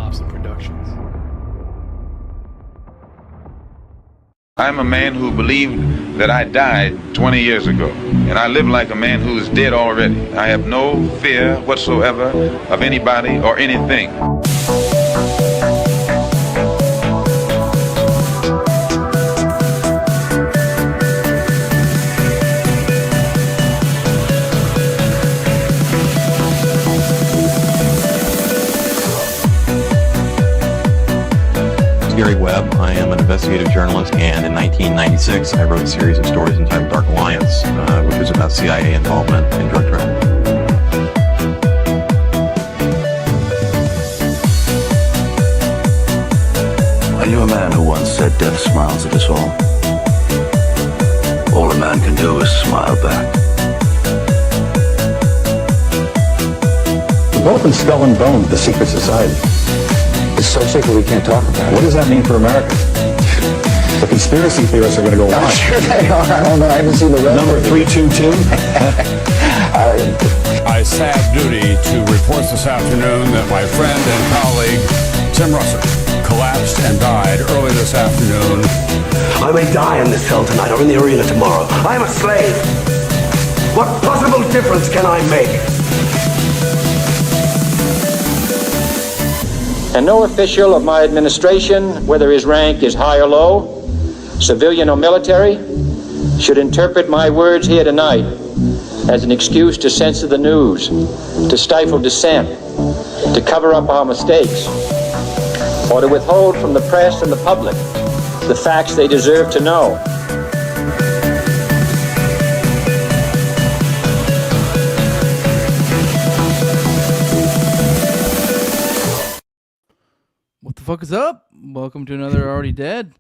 Thompson Productions. I'm a man who believed that I died 20 years ago, and I live like a man who is dead already. I have no fear whatsoever of anybody or anything. Gary Webb. I am an investigative journalist, and in 1996 I wrote a series of stories entitled Dark Alliance, which was about CIA involvement in drug trafficking. I knew a man who once said death smiles at us all. All a man can do is smile back. We're both in skull and bone, the secret society. It's so secret we can't talk about it. What does that mean for America? The conspiracy theorists are going to go on. I'm sure they are. I don't know. I haven't seen the rest. Number 322. I have duty to report this afternoon that my friend and colleague, Tim Russert, collapsed and died early this afternoon. I may die in this cell tonight or in the arena tomorrow. I'm a slave. What possible difference can I make? And no official of my administration, whether his rank is high or low, civilian or military, should interpret my words here tonight as an excuse to censor the news, to stifle dissent, to cover up our mistakes, or to withhold from the press and the public the facts they deserve to know. What the fuck is up? Welcome to another Already Dead.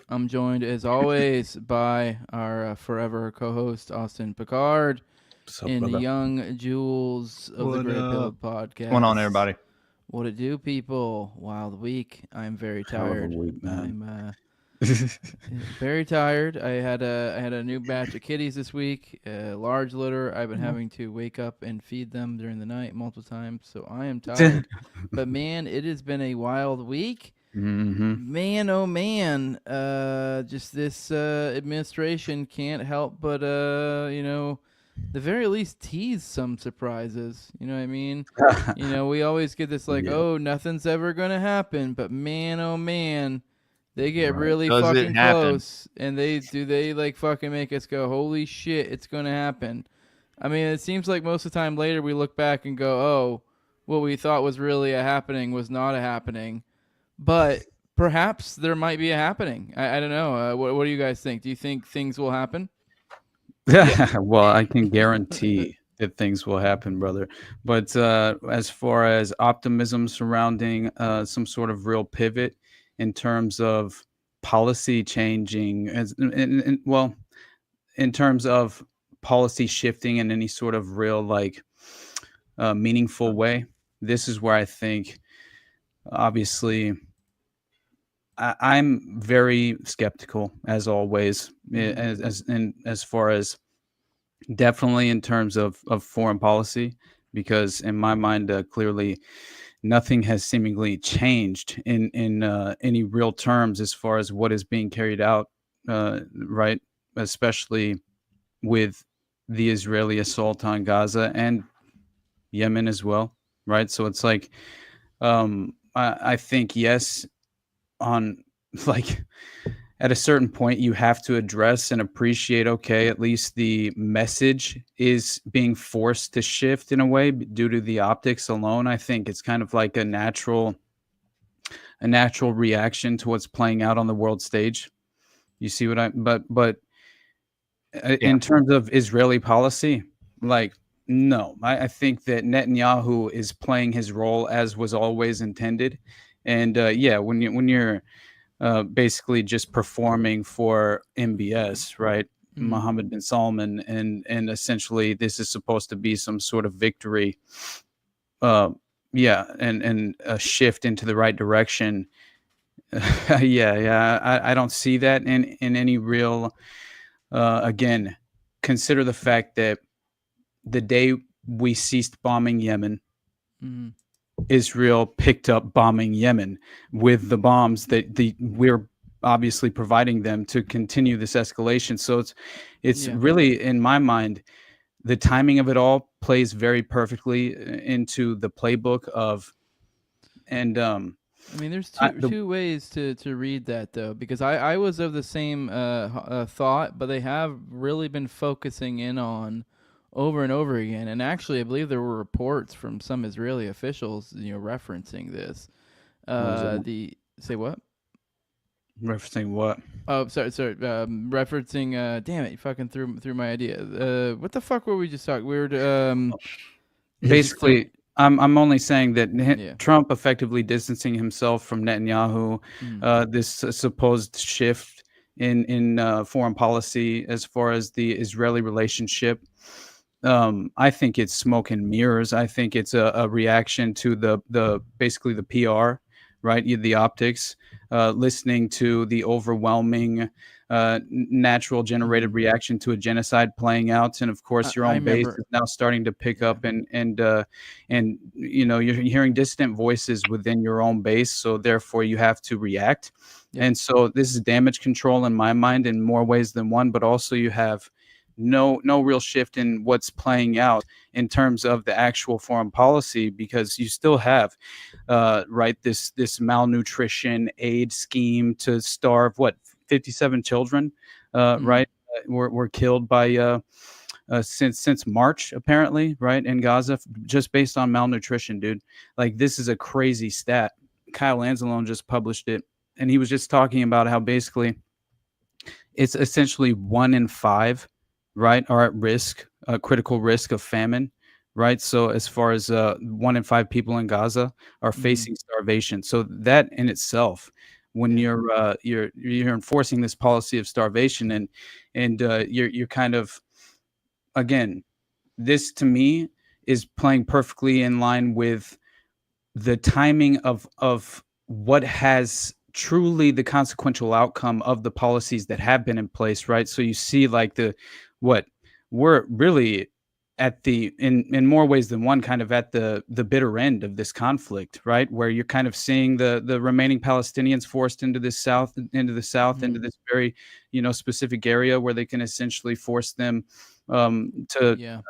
I'm joined as always by our forever co-host Austin Picard and the young jewels of the Great Pill Podcast. What's going on, everybody? What it do, people? Wild week. I'm very tired. I'm very tired. I had a new batch of kitties this week, a large litter. I've been having to wake up and feed them during the night multiple times, so I am tired. But man, it has been a wild week. Mm-hmm. Man, oh man, just this administration can't help but the very least tease some surprises. You know what I mean? We always get this like, oh, nothing's ever gonna happen, but man, oh man, they get really fucking close, and they like fucking make us go, holy shit, it's gonna happen. I mean, it seems like most of the time later we look back and go, oh, what we thought was really a happening was not a happening. But perhaps there might be a happening. I don't know. What do you guys think? Do you think things will happen? Well, I can guarantee that things will happen, brother. But as far as optimism surrounding some sort of real pivot in terms of policy changing, in terms of policy shifting in any sort of real meaningful way, this is where I think, obviously, I'm very skeptical, as always, as far as definitely in terms of foreign policy, because in my mind, clearly nothing has seemingly changed in any real terms as far as what is being carried out, right? Especially with the Israeli assault on Gaza and Yemen as well, right? So it's like, I think, yes, on at a certain point you have to address and appreciate, okay, at least the message is being forced to shift in a way due to the optics alone. I think it's kind of like a natural reaction to what's playing out on the world stage. You see what but in terms of Israeli policy, no, I think that Netanyahu is playing his role as was always intended. And when you're basically just performing for MBS, right? Mohammed bin Salman, and essentially this is supposed to be some sort of victory, and a shift into the right direction. I don't see that in any real. Again, consider the fact that the day we ceased bombing Yemen, Israel picked up bombing Yemen with the bombs that we're obviously providing them to continue this escalation. So it's really, in my mind, the timing of it all plays very perfectly into the playbook of, and I mean, there's two ways to read that, though, because I was of the same thought, but they have really been focusing in on over and over again. And actually, I believe there were reports from some Israeli officials, referencing this. Say what? Referencing what? Oh, sorry. Referencing. Damn it! You fucking threw my idea. What the fuck were we just talking? We were basically. I'm only saying that Trump effectively distancing himself from Netanyahu, this supposed shift in foreign policy as far as the Israeli relationship. I think it's smoke and mirrors. I think it's a reaction to the basically the PR, right? The optics, listening to the overwhelming natural generated reaction to a genocide playing out, and of course your own base is now starting to pick up, and you're hearing dissident voices within your own base, so therefore you have to react. And so this is damage control in my mind in more ways than one, but also you have no real shift in what's playing out in terms of the actual foreign policy, because you still have this malnutrition aid scheme to starve 57 children were killed by since March, apparently, right, in Gaza, just based on malnutrition, dude. Like, this is a crazy stat. Kyle Anzalone just published it, and he was just talking about how basically it's essentially 1 in 5, right, are at risk, critical risk of famine, right? So as far as 1 in 5 people in Gaza are facing starvation. So that in itself, when you're enforcing this policy of starvation, and you're kind of, again, this to me is playing perfectly in line with the timing of what has truly the consequential outcome of the policies that have been in place, right? So you see, like, we're really at in more ways than one, kind of at the bitter end of this conflict, right? Where you're kind of seeing the remaining Palestinians forced into the south, into this very, specific area where they can essentially force them to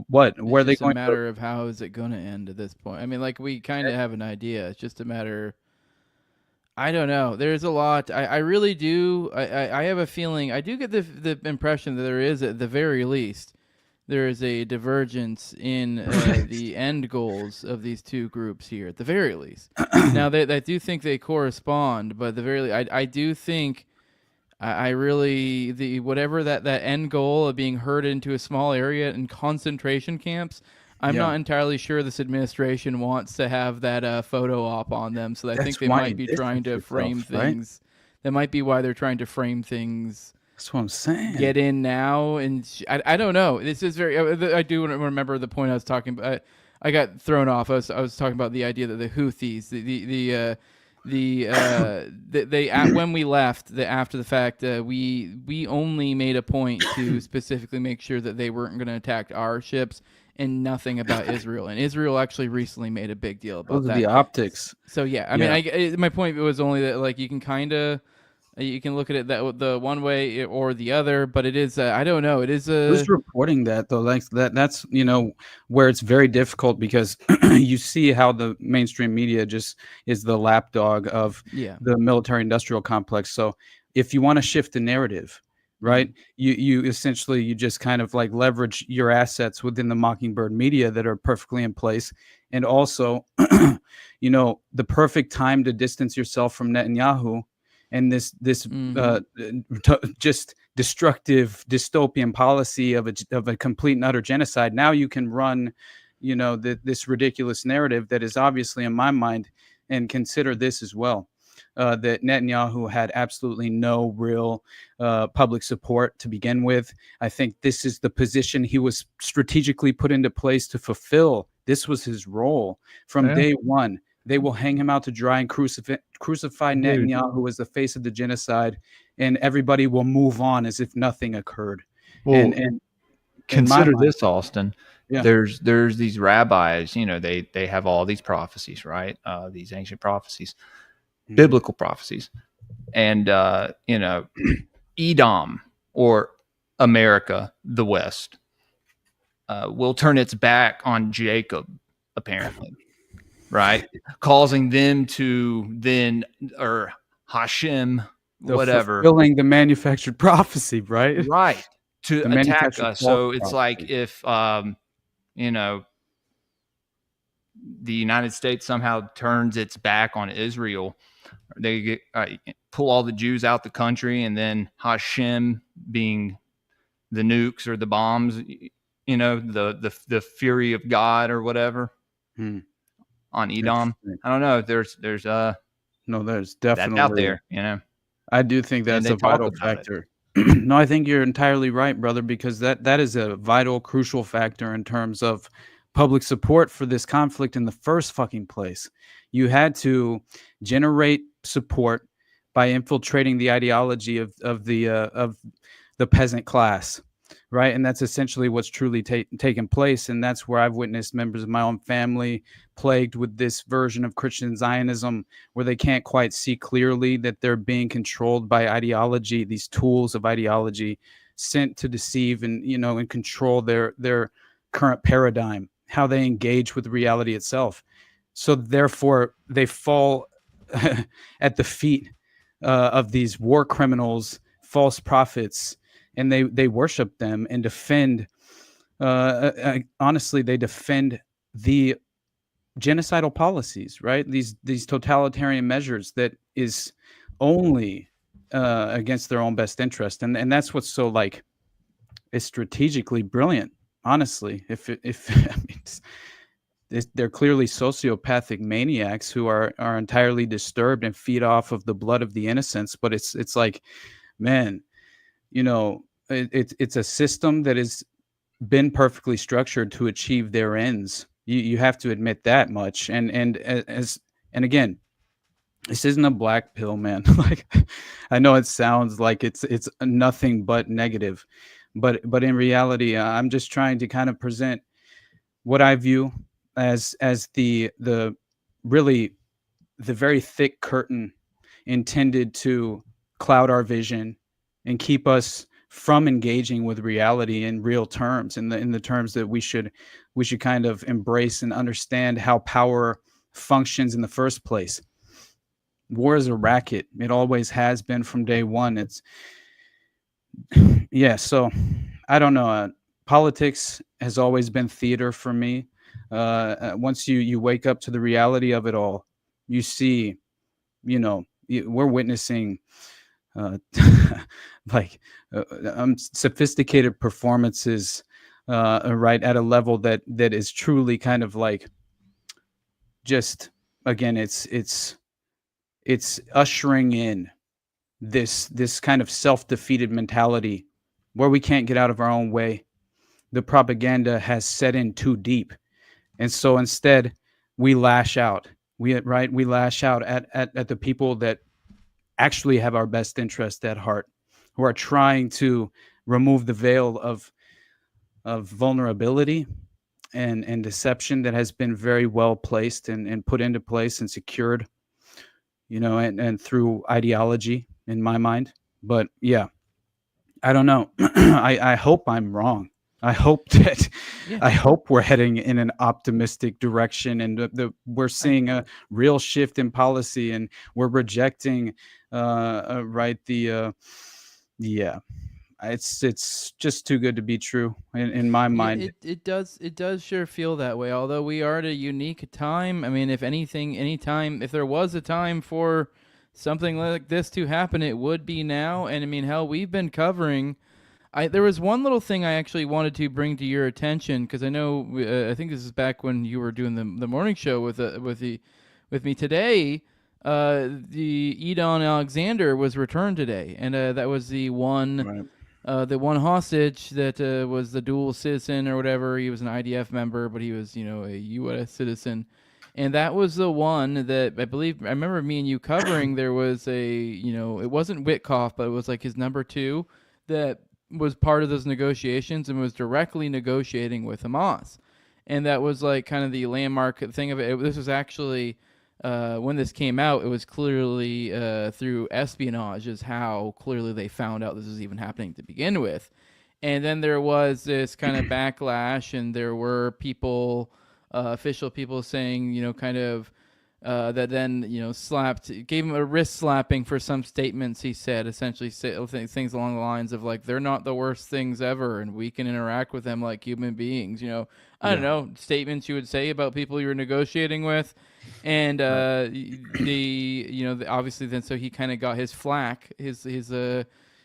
where it's they just a matter of how is it going to end at this point. I mean, like, we kind of have an idea. It's just a matter. I don't know. There's a lot. I really do. I have a feeling. I do get the impression that there is, at the very least, there is a divergence in the end goals of these two groups here, at the very least. Now, I do think they correspond, but at the very least, I do think I really, whatever that end goal of being herded into a small area in concentration camps, I'm not entirely sure this administration wants to have that photo op on them. So I think they might be trying to frame things. That might be why they're trying to frame things. That's what I'm saying. Get in now, and I don't know. This is very. I do remember the point I was talking about. I got thrown off. I was talking about the idea that the Houthis, when we left, after the fact, we only made a point to specifically make sure that they weren't going to attack our ships, and nothing about Israel. And Israel actually recently made a big deal about that. The optics. So I mean, my point was only that, like, you can look at it the one way or the other, but it is I don't know. It is who's reporting that, though? Like that's where it's very difficult, because you see how the mainstream media just is the lapdog of the military-industrial complex. So if you want to shift the narrative, right, you essentially, you just kind of like leverage your assets within the Mockingbird media that are perfectly in place, and also the perfect time to distance yourself from Netanyahu and this just destructive dystopian policy of a complete and utter genocide. Now you can run, this ridiculous narrative that is obviously, in my mind, and consider this as well, that Netanyahu had absolutely no real public support to begin with. I think this is the position he was strategically put into place to fulfill. This was his role from day one. They will hang him out to dry and crucify Netanyahu as the face of the genocide, and everybody will move on as if nothing occurred. Well, and consider this, Austin. Yeah. there's these rabbis, they have all these prophecies, right? These ancient prophecies, biblical prophecies, and Edom, or America, the West, will turn its back on Jacob, apparently, right? Causing them to then, or Hashem, whatever, fulfilling the manufactured prophecy, right? right, to The attack manufactured us. false So it's like prophecy. if the United States somehow turns its back on Israel, they get, pull all the Jews out the country, and then Hashem, being the nukes or the bombs, the fury of God or whatever, on Edom. I don't know. There's there's that's definitely out there, I do think and that's they a talk vital about it. factor. No, I think you're entirely right, brother, because that is a vital, crucial factor in terms of public support for this conflict in the first fucking place. You had to generate support by infiltrating the ideology of the peasant class, right? And that's essentially what's truly taken place. And that's where I've witnessed members of my own family plagued with this version of Christian Zionism, where they can't quite see clearly that they're being controlled by ideology, these tools of ideology sent to deceive and control their current paradigm, how they engage with reality itself. So therefore they fall at the feet of these war criminals, false prophets, and they worship them and defend. Honestly, they defend the genocidal policies, right? These totalitarian measures that is only against their own best interest, and that's what's so it's strategically brilliant. Honestly, if I mean, they're clearly sociopathic maniacs who are entirely disturbed and feed off of the blood of the innocents. But it's like, man, it's a system that has been perfectly structured to achieve their ends. You have to admit that much. And again, this isn't a black pill, man. I know it sounds like it's nothing but negative, but in reality, I'm just trying to kind of present what I view as the really the very thick curtain intended to cloud our vision and keep us from engaging with reality in real terms, in the terms that we should kind of embrace and understand how power functions in the first place. War is a racket. It always has been from day one. It's so I don't know. Politics has always been theater for me. Once you wake up to the reality of it all, you see, we're witnessing sophisticated performances, right, at a level that is truly kind of just, again, it's ushering in this kind of self-defeated mentality where we can't get out of our own way. The propaganda has set in too deep, and so instead we lash out. We lash out at the people that actually have our best interest at heart, who are trying to remove the veil of vulnerability and deception that has been very well placed and put into place and secured, and through ideology, in my mind. But yeah, I don't know. I hope I'm wrong. I hope that I hope we're heading in an optimistic direction, and we're seeing a real shift in policy, and we're rejecting it's just too good to be true in my mind. It does sure feel that way. Although we are at a unique time. I mean, if anything, if there was a time for something like this to happen, it would be now. And I mean, hell, we've been covering. There was one little thing I actually wanted to bring to your attention, because I know I think this is back when you were doing the morning show with me today. The Edon Alexander was returned today, and that was the one hostage that was the dual citizen or whatever. He was an IDF member, but he was a U.S. citizen, and that was the one that I remember me and you covering. There was it wasn't Witkoff, but it was like his number two that was part of those negotiations and was directly negotiating with Hamas. And that was like kind of the landmark thing of it. This was actually, when this came out, it was clearly through espionage is how clearly they found out this was even happening to begin with. And then there was this kind of backlash, and there were people, official people saying, kind of, that then, gave him a wrist slapping for some statements he said, essentially things along the lines of like, they're not the worst things ever, and we can interact with them like human beings, I don't know, statements you would say about people you were negotiating with. And obviously then, so he kind of got his flack, his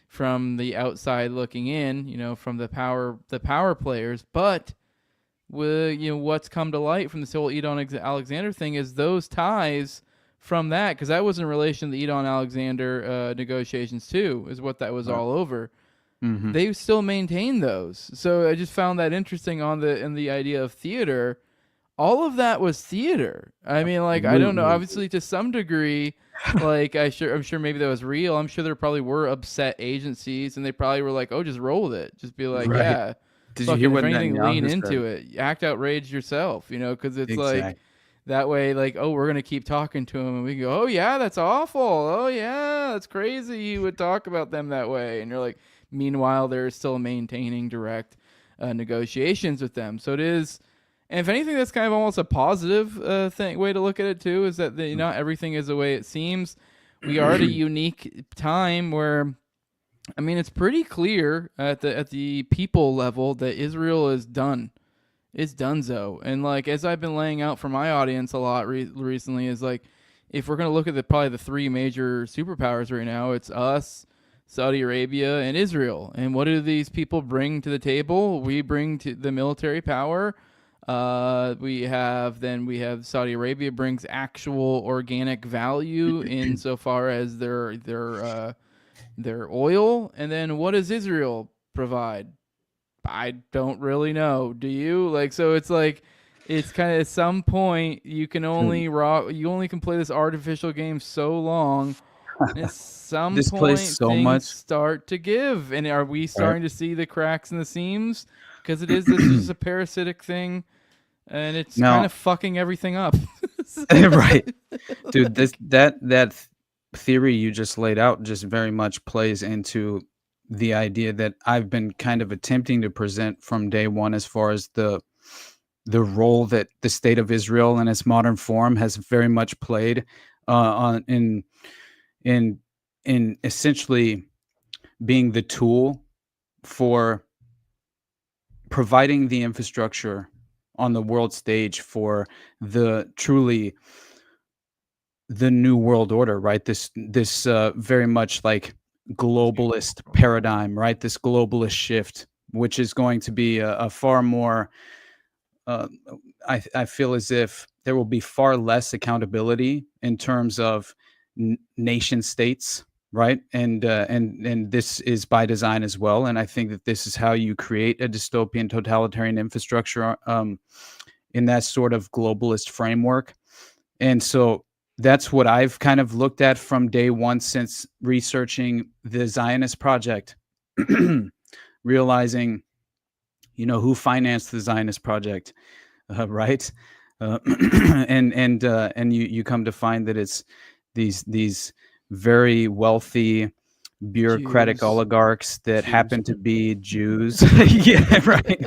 from the outside looking in, from the power players. But what's come to light from this whole Edon Alexander thing is those ties from that, because that was in relation to the Edon Alexander negotiations too, is what that was all over. Mm-hmm. They still maintain those. So I just found that interesting in the idea of theater. All of that was theater. I mean, like, I don't know, obviously to some degree, like I'm sure maybe that was real. I'm sure there probably were upset agencies, and they probably were like, oh, just roll with it. Just be like, yeah. Did you hear what anything, lean into said? it. Act outraged yourself, because it's like that way, like, oh, we're going to keep talking to him, and we go, oh, yeah, that's awful. Oh, yeah, that's crazy. You would talk about them that way. And you're like, meanwhile, they're still maintaining direct negotiations with them. So it is, and if anything, that's kind of almost a positive way to look at it, too, is that not everything is the way it seems. We are at a unique time where, I mean, it's pretty clear at the people level that Israel is done. It's donezo. And like, as I've been laying out for my audience a lot recently, is like, if we're going to look at probably the three major superpowers right now, it's us, Saudi Arabia, and Israel. And what do these people bring to the table? We bring to the military power. We have Saudi Arabia brings actual organic value insofar as their oil. And then what does Israel provide? I don't really know. Do you? Like, so it's like, it's kind of at some point you can only you only can play this artificial game so long. And at some point things start to give. And are we starting to see the cracks in the seams? Because this is a parasitic thing, and it's kind of fucking everything up. Right. Dude, that theory you just laid out just very much plays into the idea that I've been kind of attempting to present from day one, as far as the role that the state of Israel in its modern form has very much played in essentially being the tool for providing the infrastructure on the world stage for the new world order, right? This very much like globalist paradigm, right? This globalist shift, which is going to be a far more, I feel as if there will be far less accountability in terms of nation states, right? And this is by design as well. And I think that this is how you create a dystopian totalitarian infrastructure in that sort of globalist framework. And so that's what I've kind of looked at from day one since researching the Zionist project, realizing, who financed the Zionist project, right? And you come to find that it's these very wealthy bureaucratic oligarchs that happen to be Jews. Yeah, right.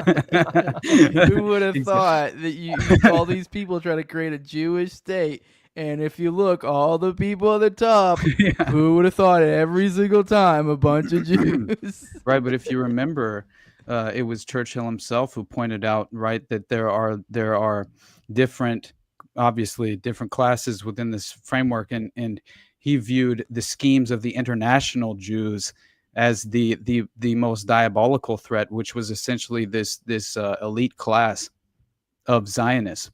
Who would have thought that you all these people try to create a Jewish state? And if you look, all the people at the top, who would have thought it every single time, a bunch of Jews? Right, but if you remember, it was Churchill himself who pointed out, right, that there are different classes within this framework, and he viewed the schemes of the international Jews as the most diabolical threat, which was essentially this elite class of Zionists,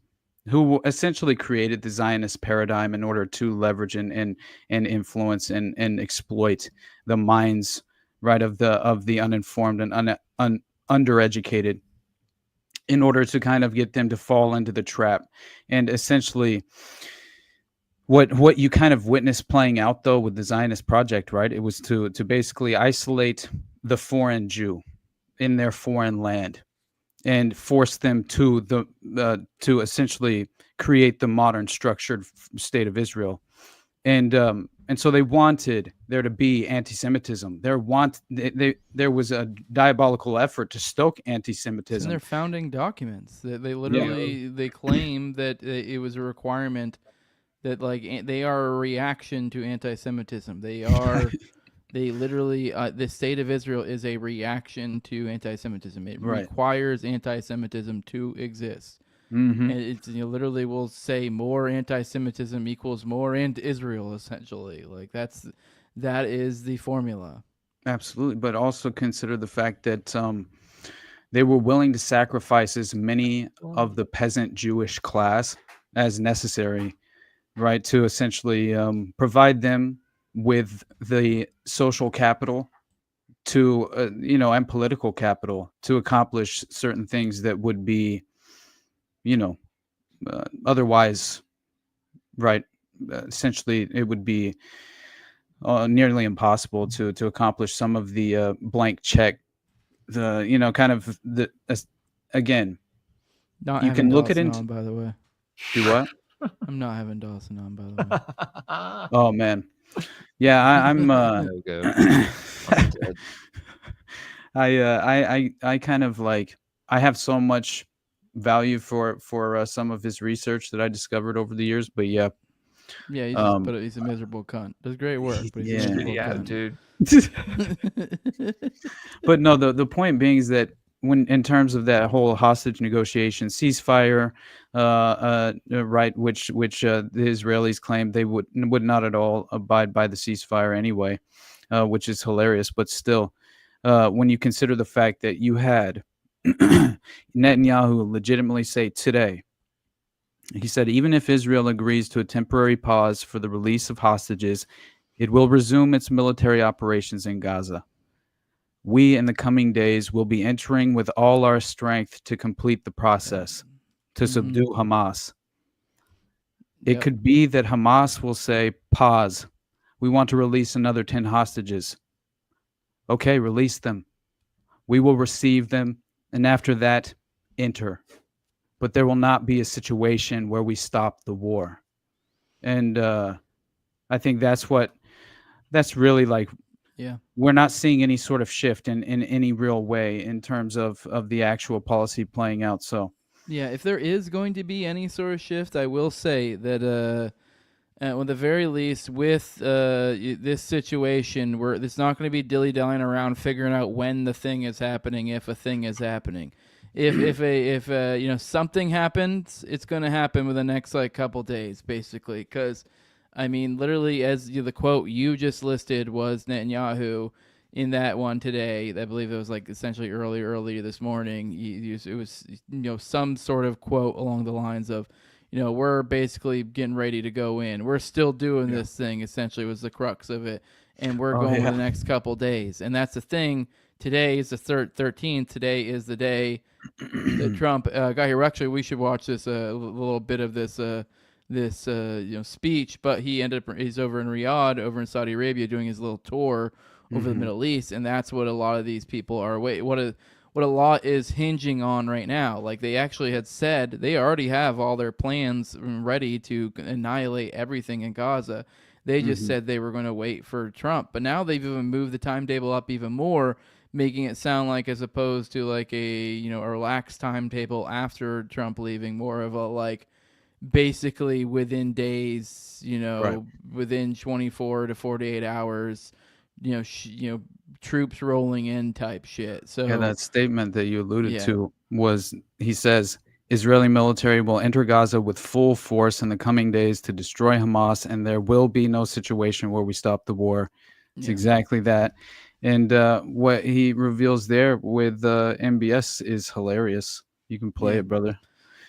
who essentially created the Zionist paradigm in order to leverage and influence and exploit the minds, right, of the uninformed and undereducated, in order to kind of get them to fall into the trap. And essentially, what you kind of witnessed playing out though with the Zionist project, right? It was to basically isolate the foreign Jew in their foreign land and force them to to essentially create the modern structured state of Israel. And so they wanted there to be anti-Semitism. There was a diabolical effort to stoke It's in anti-Semitism. their founding documents. They literally they claim that it was a requirement that they are a reaction to anti-Semitism. They literally the state of Israel is a reaction to anti-Semitism. It requires anti-Semitism to exist. Mm-hmm. And it's literally will say more anti-Semitism equals more Israel, essentially. Like that is the formula. Absolutely, but also consider the fact that they were willing to sacrifice as many of the peasant Jewish class as necessary, right, to essentially provide them with the social capital to and political capital to accomplish certain things that would be otherwise, right, essentially it would be nearly impossible to accomplish some of the blank check, the kind of the again. Not you having can look Dawson at it on, by the way. Do what? I'm not having Dawson on, by the way. Oh man, yeah, I'm. I kind of like I have so much value for some of his research that I discovered over the years, but yeah. Yeah, he's a miserable cunt. Does great work, but he's a miserable cunt. Dude. But no, the point being is that when in terms of that whole hostage negotiation ceasefire, right, which the Israelis claimed they would not at all abide by the ceasefire anyway, which is hilarious. But still, when you consider the fact that you had Netanyahu legitimately say today, he said, even if Israel agrees to a temporary pause for the release of hostages, it will resume its military operations in Gaza. We, in the coming days, will be entering with all our strength to complete the process, to subdue Hamas. It could be that Hamas will say, pause. We want to release another 10 hostages. Okay, release them. We will receive them, and after that, enter. But there will not be a situation where we stop the war. And I think that's really like, we're not seeing any sort of shift in any real way in terms of the actual policy playing out. So yeah, if there is going to be any sort of shift, I will say that at the very least with this situation, where it's not going to be dilly-dallying around figuring out when the thing is happening, if a thing is happening. If something happens, it's going to happen within the next couple days, basically, because I mean, literally, as the quote you just listed was Netanyahu in that one today. I believe it was essentially earlier this morning. It was some sort of quote along the lines of, we're basically getting ready to go in. We're still doing this thing. Essentially, was the crux of it, and we're going for the next couple days. And that's the thing. Today is the 13th. Today is the day that Trump got here. Actually, we should watch this a little bit of this. This speech, but he's over in Riyadh, over in Saudi Arabia, doing his little tour over the Middle East, and that's what a lot of these people are. What a lot is hinging on right now. Like they actually had said, they already have all their plans ready to annihilate everything in Gaza. They just said they were going to wait for Trump, but now they've even moved the timetable up even more, making it sound like, as opposed to a relaxed timetable after Trump leaving, more of a basically within days, within 24 to 48 hours, troops rolling in type shit. So that statement that you alluded to was, he says, Israeli military will enter Gaza with full force in the coming days to destroy Hamas, and there will be no situation where we stop the war. It's exactly that. And what he reveals there with MBS is hilarious. You can play it, brother.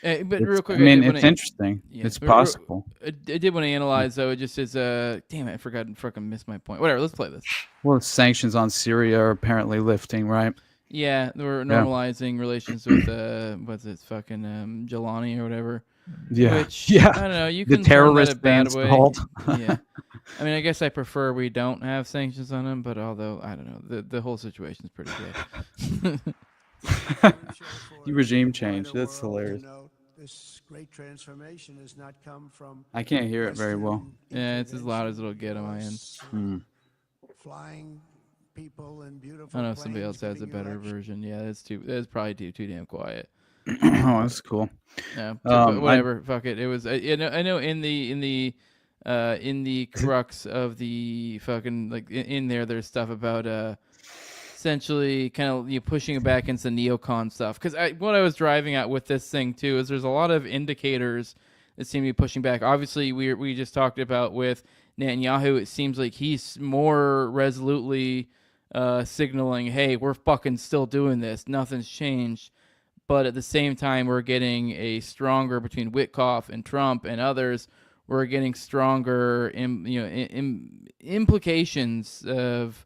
But real quick, it's interesting. It's possible. I did want to analyze, though. It just is damn it, I forgot and fucking missed my point. Whatever, let's play this. Well, sanctions on Syria are apparently lifting, right? Yeah, they were normalizing relations with what's it, fucking Jelani or whatever. Yeah. Which Yeah. I don't know. You The can turn that a terrorist bad band's way. called. Yeah. I mean, I guess I prefer we don't have sanctions on him, but although I don't know, the whole situation's pretty good. Regime change. That's hilarious. This great transformation has not come from I can't hear it very well. Yeah, it's as loud as it'll get on my end. Flying people and beautiful. I don't know if somebody else has a better version. Yeah, it's probably too damn quiet. Oh, that's cool. Yeah, but whatever. Fuck it. It was. I know. In the crux of the fucking like in there, there's stuff about essentially kind of pushing it back into the neocon stuff. Because what I was driving at with this thing too is there's a lot of indicators that seem to be pushing back. Obviously, we just talked about with Netanyahu. It seems like he's more resolutely signaling, "Hey, we're fucking still doing this. Nothing's changed." But at the same time, we're getting a stronger between Witkoff and Trump and others. We're getting stronger, implications of,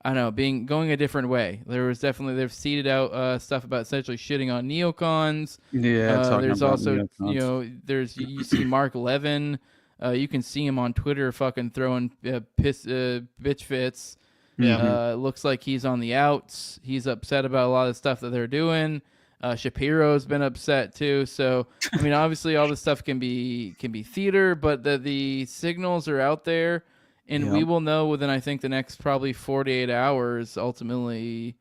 I don't know, going a different way. They've seeded out stuff about essentially shitting on neocons. Yeah, there's also neocons. You see Mark Levin. You can see him on Twitter fucking throwing bitch fits. Yeah. Looks like he's on the outs. He's upset about a lot of stuff that they're doing. Shapiro's been upset too. So I mean, obviously, all this stuff can be theater, but the signals are out there, and we will know within, I think, the next probably 48 hours. Ultimately,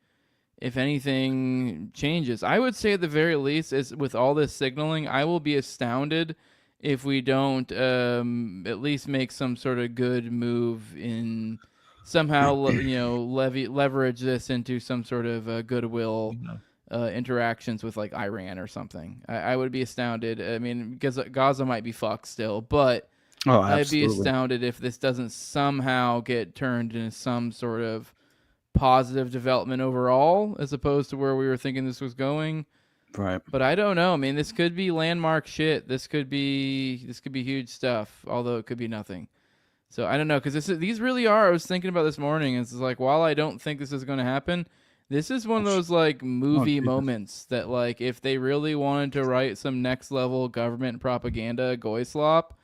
if anything changes, I would say at the very least, is with all this signaling, I will be astounded if we don't at least make some sort of good move in somehow leverage this into some sort of goodwill. Interactions with like Iran or something. I would be astounded. I mean, because Gaza might be fucked still, but I'd be astounded if this doesn't somehow get turned into some sort of positive development overall, as opposed to where we were thinking this was going. Right. But I don't know. I mean, this could be landmark shit. This could be huge stuff, although it could be nothing. So I don't know, because these really are. I was thinking about this morning. It's like, while I don't think this is going to happen, this is one of those like movie moments that, like, if they really wanted to write some next level government propaganda goy slop,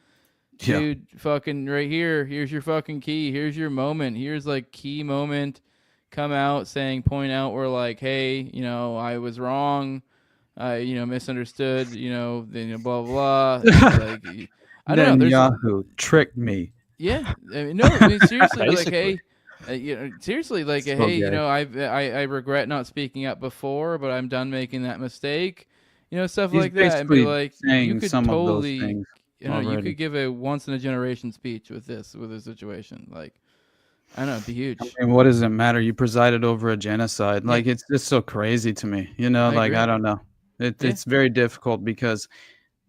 dude, fucking right here, here's your fucking key, here's your moment, here's like key moment, come out point out where like, hey, I was wrong, I misunderstood, blah blah blah. Like, I don't know. Yahoo tricked me. Yeah, I mean, seriously, like, hey. Seriously, like, so hey, gay. I regret not speaking up before, but I'm done making that mistake. Stuff like that, and be like, you could totally, you could give a once in a generation speech with this situation. Like, I don't know, it'd be huge. And what does it matter? You presided over a genocide. Like, it's just so crazy to me. I don't know. It's very difficult because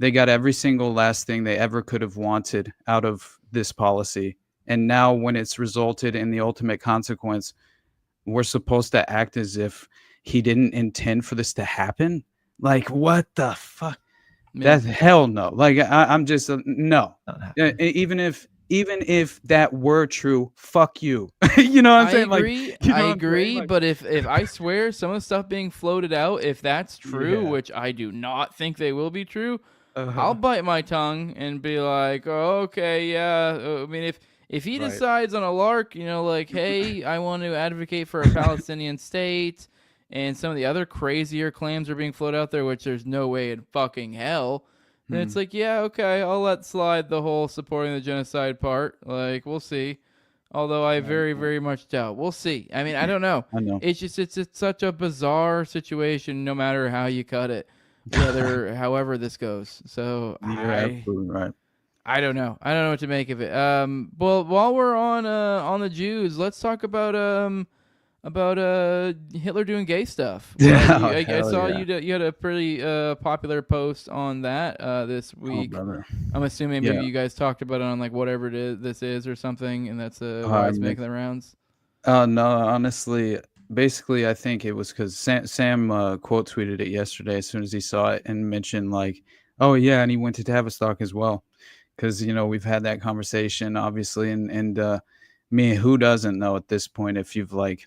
they got every single last thing they ever could have wanted out of this policy. And now when it's resulted in the ultimate consequence, we're supposed to act as if he didn't intend for this to happen? Like, what the fuck? That's hell no. Like, I'm just, no. Even if that were true, fuck you. You know what I'm saying? Agree, like, I agree. Like, but if I swear some of the stuff being floated out, if that's true, which I do not think they will be true, I'll bite my tongue and be like, oh, okay, yeah. I mean, if he decides on a lark, like, hey, I want to advocate for a Palestinian state, and some of the other crazier claims are being floated out there, which there's no way in fucking hell, then it's like, yeah, okay, I'll let slide the whole supporting the genocide part. Like, we'll see. Although I very, very much doubt. We'll see. I mean, I don't know. I know. It's just, it's such a bizarre situation, no matter how you cut it, however this goes. So you're absolutely right. I don't know. I don't know what to make of it. Well, while we're on the Jews, let's talk about Hitler doing gay stuff. I saw you had a pretty popular post on that this week. I'm assuming maybe you guys talked about it on like whatever this is or something, and that's why it's making the rounds. No, honestly, basically, I think it was because Sam quote tweeted it yesterday as soon as he saw it and mentioned like, oh yeah, and he went to Tavistock as well. Because, we've had that conversation, obviously, and me, who doesn't know at this point, if you've like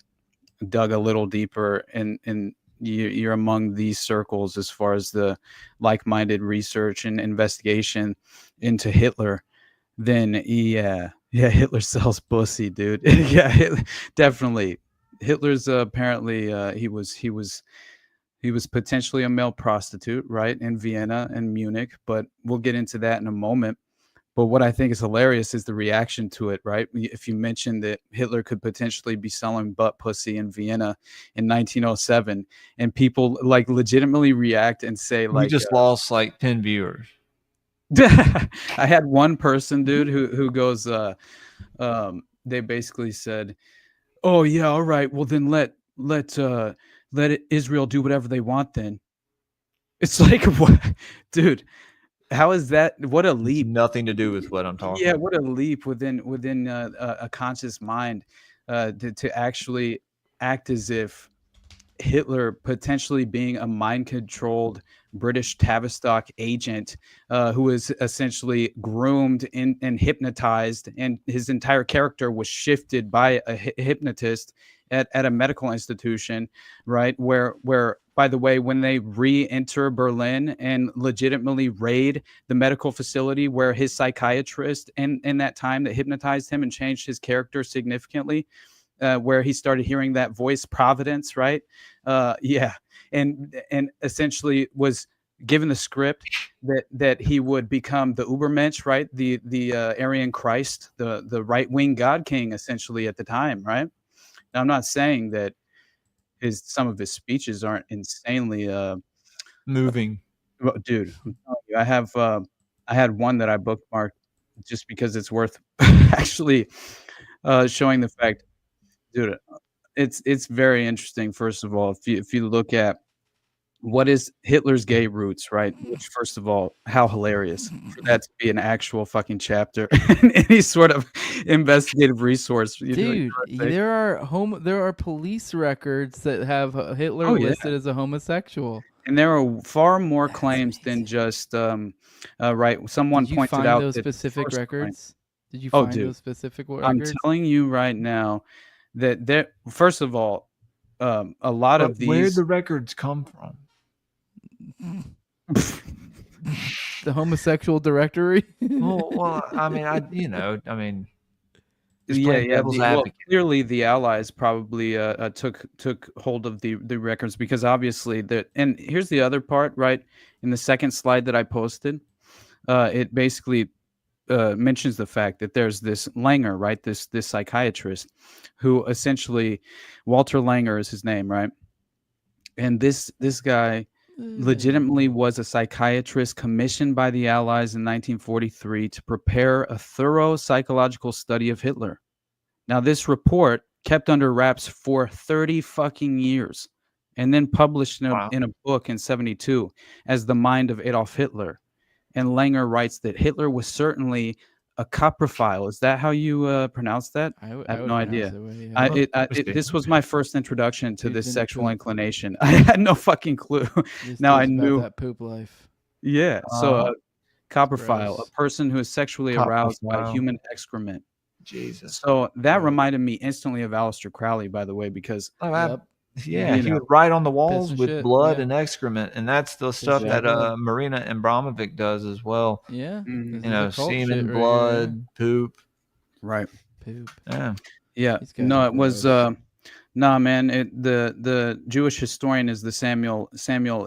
dug a little deeper in you're among these circles as far as the like-minded research and investigation into Hitler, then yeah, Hitler sells pussy, dude. Yeah, definitely. Hitler's apparently he was potentially a male prostitute, right, in Vienna and Munich, but we'll get into that in a moment. But what I think is hilarious is the reaction to it, right? If you mention that Hitler could potentially be selling butt pussy in Vienna in 1907, and people like legitimately react and say, We like, just lost like 10 viewers. I had one person, dude, who goes, they basically said, "Oh yeah, all right, well then let Israel do whatever they want then." It's like, what, dude? How is that? What a leap! Nothing to do with what I'm talking Yeah, about. what a leap within a conscious mind to actually act as if Hitler potentially being a mind-controlled British Tavistock agent who was essentially groomed and hypnotized, and his entire character was shifted by a hypnotist at a medical institution, right? Where by the way, when they re-enter Berlin and legitimately raid the medical facility where his psychiatrist in that time that hypnotized him and changed his character significantly, where he started hearing that voice, Providence, right? Yeah, and essentially was given the script that he would become the Ubermensch, right? The Aryan Christ, the right wing God King, essentially at the time, right? Now, I'm not saying that some of his speeches aren't insanely moving. Well, dude, I'm telling you, I had one that I bookmarked just because it's worth actually showing the fact, dude. It's very interesting. First of all, if you look at what is Hitler's gay roots, right? Which, first of all, how hilarious for that to be an actual fucking chapter in any sort of investigative resource. Dude, there are police records that have Hitler Oh, yeah. listed as a homosexual. And there are far more claims than just right. Someone Did you pointed find out those that the specific first claim- records? Did you Oh, find dude, those specific I'm records? telling you right now that there. First of all, a lot of these. Where'd the records come from? The homosexual directory. well, I mean, just Yeah, playing devil's well, advocate. clearly the Allies probably took hold of the records, because obviously and here's the other part, right? In the second slide that I posted, it basically mentions the fact that there's this Langer, right? This psychiatrist who essentially, Walter Langer is his name, right? And this guy legitimately was a psychiatrist commissioned by the Allies in 1943 to prepare a thorough psychological study of Hitler. Now, this report kept under wraps for 30 fucking years and then published in a book in 1972 as The Mind of Adolf Hitler. And Langer writes that Hitler was certainly a coprophile. Is that how you pronounce that? I have no idea. This was my first introduction to this sexual inclination. I had no fucking clue. Now I knew that poop life. Yeah. So coprophile, gross. a person who is sexually aroused by Coprophile. human excrement. Jesus. So that reminded me instantly of Aleister Crowley, by the way, because Yeah, You he know. would write on the walls and with shit, blood yeah. and excrement, and that's the stuff that Marina Abramovic does as well. Yeah. Mhm. This is a cult Semen, shit right blood, poop. right. here. Poop. Yeah. Yeah. These guys No, are it was gross. nah, man. The Jewish historian is the Samuel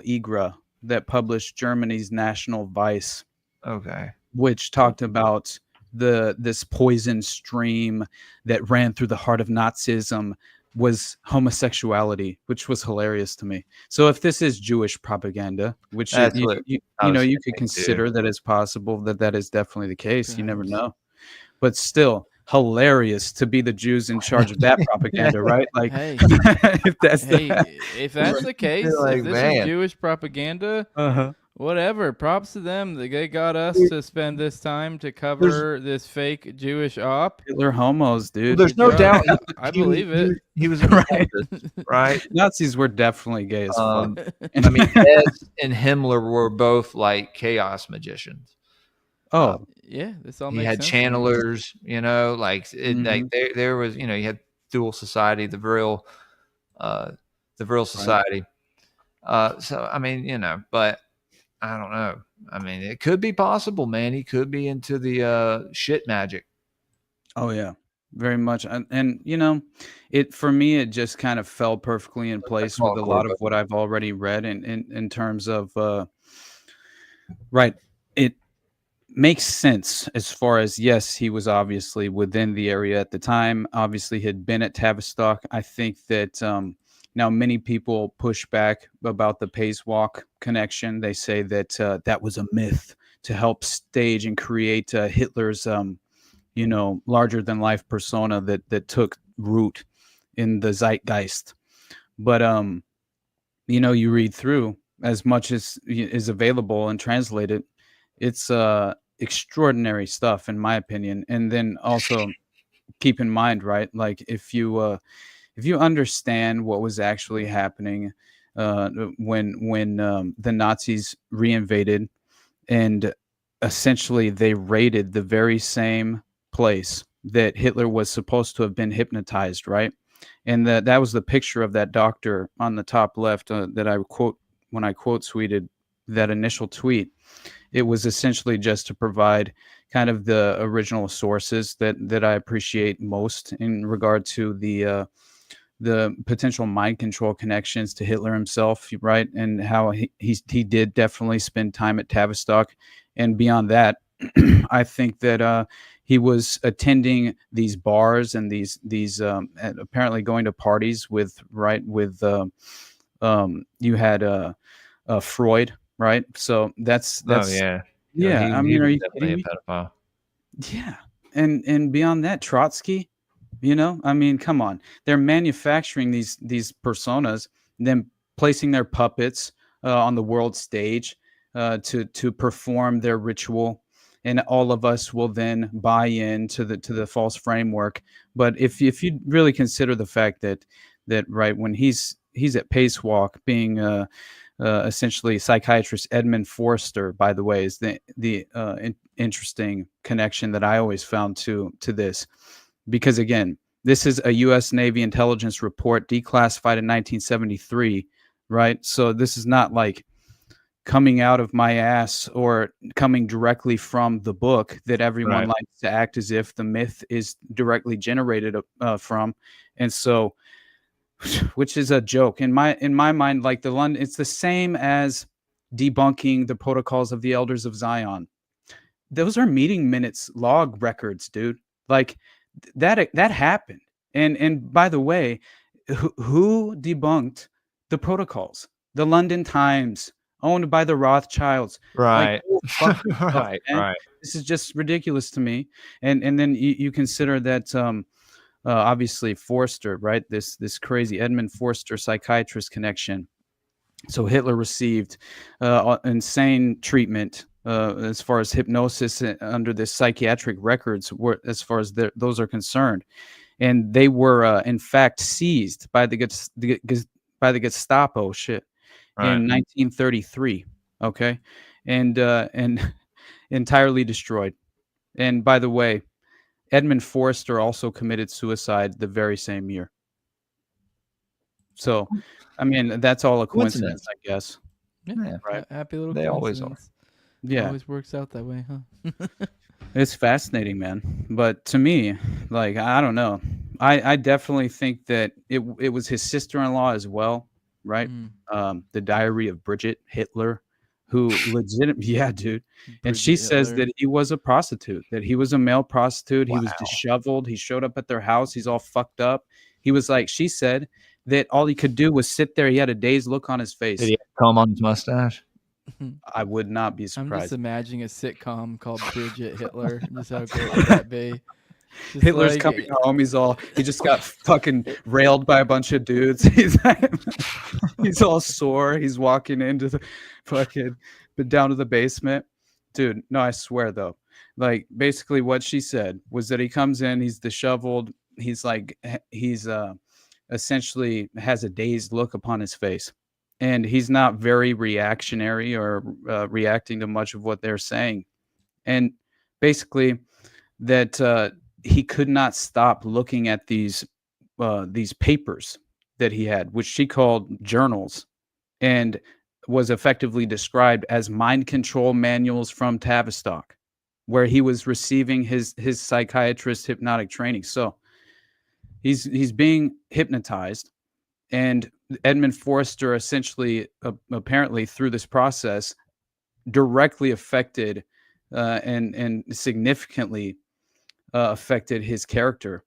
Egra that published Germany's National Vice, Okay. which talked about this poison stream that ran through the heart of Nazism was homosexuality, which was hilarious to me. So if this is Jewish propaganda, which That's you what I know was you could thinking, too. consider that it's possible that is definitely the case. You never Perhaps. know, but still hilarious to be the Jews in charge of that propaganda, right? Like, Hey. if that's If that's the case, Like, if this man. is Jewish propaganda, whatever. Props to them. They got us to spend this time to cover this fake Jewish op. Hitler homos, dude. There's no doubt. I believe it. He was a Right. right? Nazis were definitely gay as fuck. I mean, Hess and Himmler were both like chaos magicians. Oh, Yeah, this all He makes had sense. to me. channelers, like like there was, you had Dual Society, the Vril Society. So I mean, but I don't know. I mean, it could be possible, man. He could be into the shit magic. Oh yeah, very much. And it for me, it just kind of fell perfectly in place with a lot of what I've already read in terms of right. It makes sense as far as, yes, he was obviously within the area at the time, obviously had been at Tavistock. I think that now many people push back about the Pace-Walk connection. They say that that was a myth to help stage and create Hitler's larger than life persona that took root in the zeitgeist. But you read through as much as is available and translated. It's extraordinary stuff, in my opinion. And then also keep in mind, right? Like if you understand what was actually happening when the Nazis reinvaded and essentially they raided the very same place that Hitler was supposed to have been hypnotized, right? And that was the picture of that doctor on the top left that I quote when I quote tweeted that initial tweet. It was essentially just to provide kind of the original sources that I appreciate most in regard to the potential mind control connections to Hitler himself, right? And how he did definitely spend time at Tavistock. And beyond that, I think that he was attending these bars and these and apparently going to parties with you had Freud, right? So that's yeah. Yeah, I mean, are you definitely kidding me? a pedophile. Yeah, and beyond that, Trotsky, I mean, come on, they're manufacturing these personas, and then placing their puppets on the world stage to perform their ritual, and all of us will then buy into the false framework. But if you really consider the fact that right when he's at Pacewalk being essentially psychiatrist Edmund Forster, by the way, is the interesting connection that I always found to this, because again, this is a U.S. Navy intelligence report declassified in 1973, right? So this is not like coming out of my ass or coming directly from the book that everyone likes to act as if the myth is directly generated from, and so. Which is a joke in my mind. Like it's the same as debunking the protocols of the elders of Zion. Those are meeting minutes, log records, dude. Like that happened. And by the way, who debunked the protocols? The London Times, owned by the Rothschilds. Right. Like, Right. This is just ridiculous to me. And then you consider that obviously Forster, right? This crazy Edmund Forster psychiatrist connection. So Hitler received insane treatment as far as hypnosis under the psychiatric records, as far as those are concerned, and they were in fact seized by the Gestapo in 1933. Okay, and entirely destroyed. And by the way, Edmund Forster also committed suicide the very same year. So, I mean, that's all a coincidence, I guess. Yeah, right. Happy little They always coincidence. Yeah. Always works out that way, huh? It's fascinating, man. But to me, like, I don't know. I definitely think that it was his sister-in-law as well, right? The Diary of Bridget Hitler, who yeah, dude. And she says that he was a prostitute, that he was a male prostitute. He was disheveled. He showed up at their house. He's all fucked up. He was like, she said that all he could do was sit there. He had a dazed look on his face. Did he comb on his mustache? I would not be surprised. I'm just imagining a sitcom called Bridget Hitler. Just how great would that be? Just Hitler's coming home. He just got fucking railed by a bunch of dudes. He's all sore. He's walking into the fucking down to the basement. Dude, no, I swear though. Like basically what she said was that he comes in, he's disheveled. He's essentially has a dazed look upon his face. And he's not very reactionary or reacting to much of what they're saying. And basically that he could not stop looking at these papers that he had, which she called journals. and was effectively described as mind control manuals from Tavistock, where he was receiving his psychiatrist hypnotic training. So he's being hypnotized, and Edmund Forrester essentially, apparently through this process, directly affected and significantly affected his character.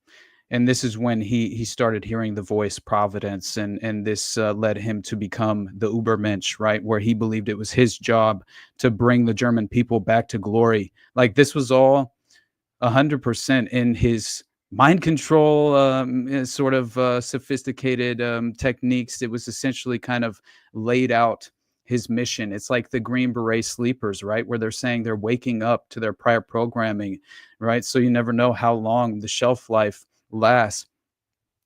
And this is when he started hearing the voice Providence, and this led him to become the Ubermensch, right? Where he believed it was his job to bring the German people back to glory. Like, this was all 100% in his mind control, sort of sophisticated techniques. It was essentially kind of laid out his mission. It's like the Green Beret sleepers, right? Where they're saying they're waking up to their prior programming, right? So you never know how long the shelf life lasts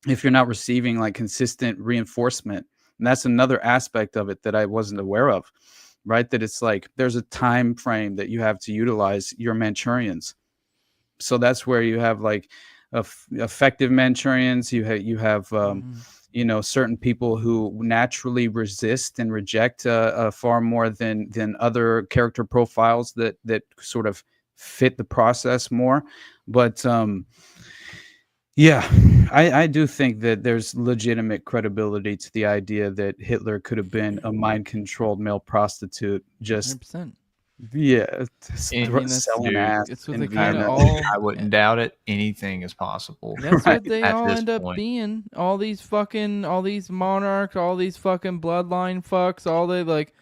if you're not receiving like consistent reinforcement. And that's another aspect of it that I wasn't aware of, right? That it's like there's a time frame that you have to utilize your Manchurians. So that's where you have like effective Manchurians. You have you know, certain people who naturally resist and reject far more than other character profiles that sort of fit the process more. But yeah, I do think that there's legitimate credibility to the idea that Hitler could have been a mind-controlled male prostitute. Just 100%. Yeah, selling ass. I wouldn't doubt it. Anything is possible. That's what they at all this end up point. being. All these monarchs, all these fucking bloodline fucks, all they like.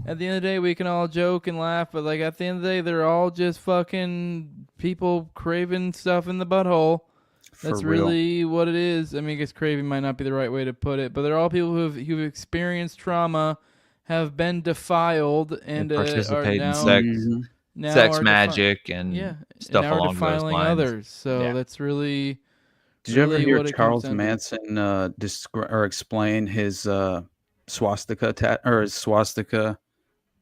At the end of the day, we can all joke and laugh, but like at the end of the day, they're all just fucking people craving stuff in the butthole. That's really what it is. I mean, I guess craving might not be the right way to put it, but they're all people who've experienced trauma, have been defiled, and participate are in sex magic and stuff and along those defiling lines. others. So that's really. Did you ever really hear what it Charles comes down to. Manson or explain his swastika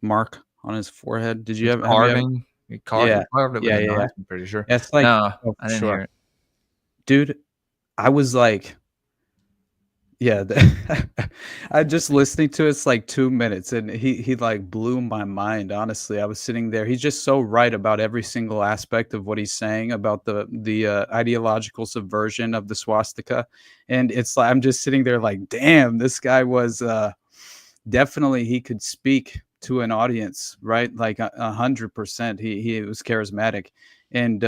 mark on his forehead? Did you ever carving? He carved it with a yeah. knife, I'm pretty sure. That's like, no, I didn't hear it. Dude, I was like, yeah, I just listening to it's like 2 minutes, and he like blew my mind. Honestly, I was sitting there. He's just so right about every single aspect of what he's saying about the ideological subversion of the swastika, and it's like I'm just sitting there like, damn, this guy was definitely, he could speak to an audience, right? Like 100%. He was charismatic. And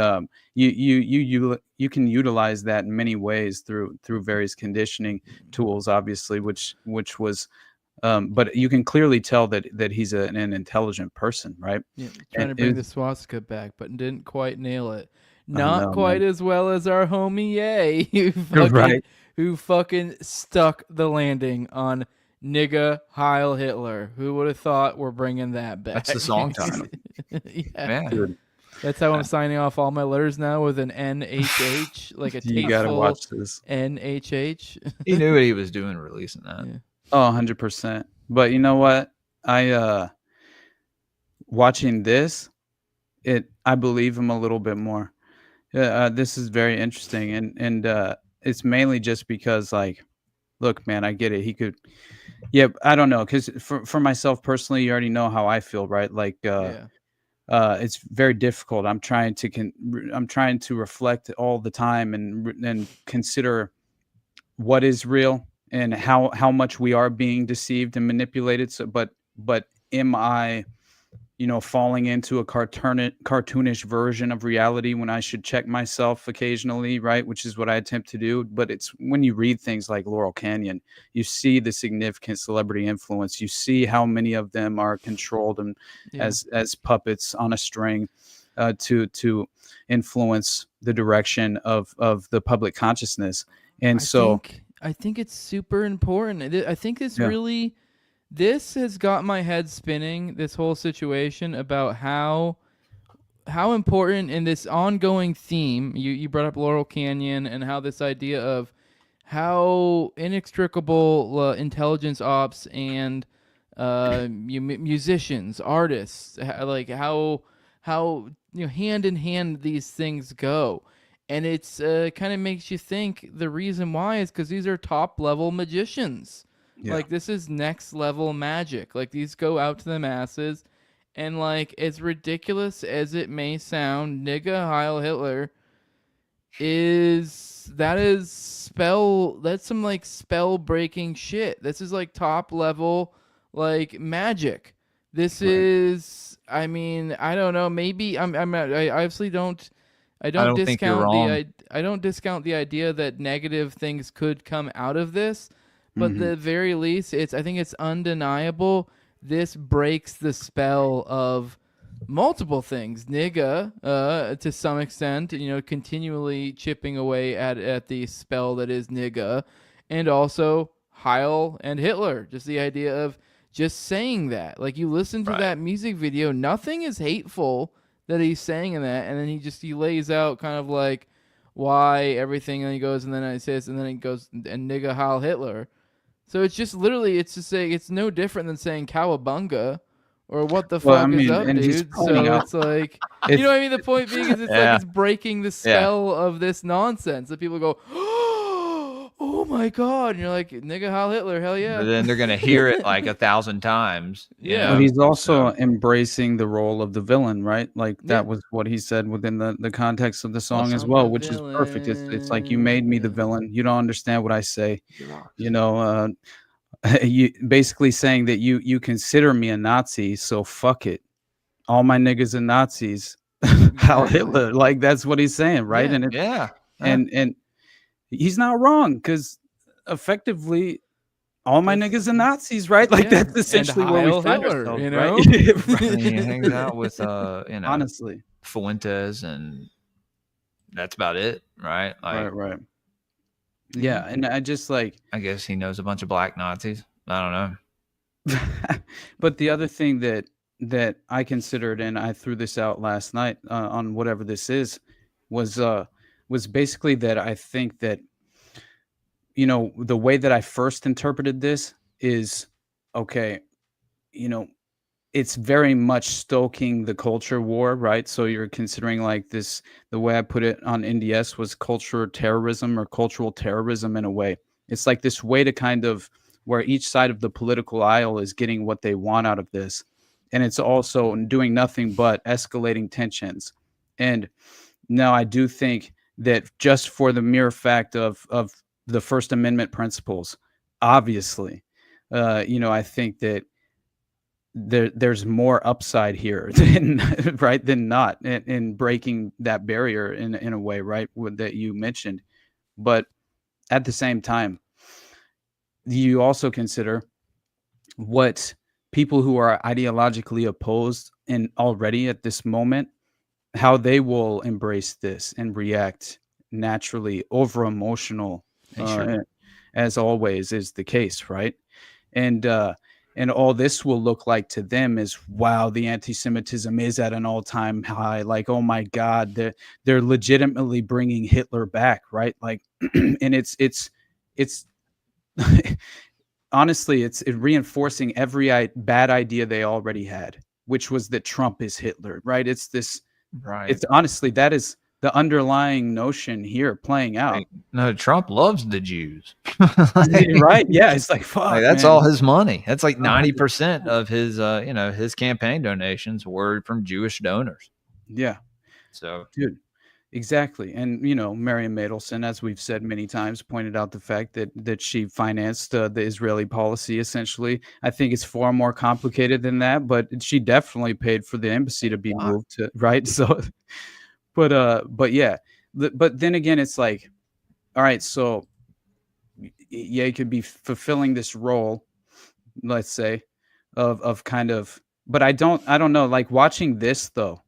you can utilize that in many ways through various conditioning tools, obviously, which was, but you can clearly tell that he's an intelligent person, right? Yeah, trying to bring the swastika back, but didn't quite nail it. Not quite as well as our homie Ye, who fucking stuck the landing on nigga Heil Hitler. Who would have thought we're bringing that back? That's the song title. Yeah. Dude. That's how I'm signing off all my letters now, with an NHH, like a you gotta watch this. NHH. He knew what he was doing releasing that. Yeah. Oh, 100%. But you know what? Watching this, I believe him a little bit more. This is very interesting, and it's mainly just because, like, look, man, I get it. He could, I don't know, because for myself personally, you already know how I feel, right? Like, it's very difficult. I'm trying to reflect all the time and consider what is real and how much we are being deceived and manipulated. So, but am I, falling into a cartoonish version of reality when I should check myself occasionally, right? Which is what I attempt to do. But it's when you read things like Laurel Canyon, you see the significant celebrity influence. You see how many of them are controlled and as puppets on a string to influence the direction of the public consciousness. And I think it's super important. I think it's really. This has got my head spinning, this whole situation, about how important in this ongoing theme, you brought up Laurel Canyon, and how this idea of how inextricable intelligence ops and musicians, artists, like how hand in hand these things go. And it's kind of makes you think the reason why is because these are top level magicians. Yeah. Like, this is next level magic. Like, these go out to the masses, and like, as ridiculous as it may sound, nigga Heil Hitler that's some like spell breaking shit. This is like top level like magic. This is, I mean, I don't know, maybe I obviously don't don't think you're wrong. I don't discount the idea that negative things could come out of this, but the very least I think it's undeniable this breaks the spell of multiple things. Nigga, to some extent, continually chipping away at the spell that is nigga, and also Heil and Hitler. Just the idea of just saying that. Like, you listen to that music video, nothing is hateful that he's saying in that, and then he lays out kind of like why everything, and he goes, and then he says, and then he goes, and nigga Heil Hitler. So it's just literally, it's just saying, it's no different than saying cowabunga. Or what the fuck is up, dude? So it's like, you know what I mean? The point being is, it's like it's breaking the spell of this nonsense that people go, oh my God. And you're like, nigga Heil Hitler, hell yeah. But then they're going to hear it like 1,000 times. Yeah. But he's also embracing the role of the villain, right? Like, that was what he said within the context of the song as well, which is perfect. It's like, you made me the villain. You don't understand what I say. You basically saying that you consider me a Nazi, so fuck it. All my niggas are Nazis. Heil Hitler, like, that's what he's saying, right? And he's not wrong, because effectively, all my niggas are Nazis, right? Like, that's essentially where we find ourselves, right? And he hangs out with honestly, Fuentes, and that's about it, right? Like, right. Yeah, and I just like, I guess he knows a bunch of black Nazis. I don't know. But the other thing that I considered, and I threw this out last night on whatever this is, was basically that I think that, the way that I first interpreted this is, okay, it's very much stoking the culture war, right? So you're considering like this, the way I put it on NDS was cultural terrorism in a way. It's like this way to kind of, where each side of the political aisle is getting what they want out of this. And it's also doing nothing but escalating tensions. And now I do think that just for the mere fact of the First Amendment principles, obviously, I think that there's more upside here than not in breaking that barrier in a way, right, that you mentioned. But at the same time, you also consider what people who are ideologically opposed and already at this moment, how they will embrace this and react naturally, over emotional, as always is the case, right? And all this will look like to them is, wow, the anti-Semitism is at an all-time high. Like, oh my God, they're legitimately bringing Hitler back, right? Like, and it's honestly, it's reinforcing every bad idea they already had, which was that Trump is Hitler, right? It's this, right? It's honestly, that is the underlying notion here playing out. No, Trump loves the Jews. Right? Yeah, it's like, fuck, like, that's man. all his money. That's like 90% of his his campaign donations were from Jewish donors. Yeah. So, dude, exactly. And Miriam Madelson, as we've said many times, pointed out the fact that she financed the Israeli policy. Essentially, I think it's far more complicated than that, but she definitely paid for the embassy to be moved to, right? So but yeah, but then again, it's like, all right, so you could be fulfilling this role, let's say, of kind of, but I don't know, like, watching this though,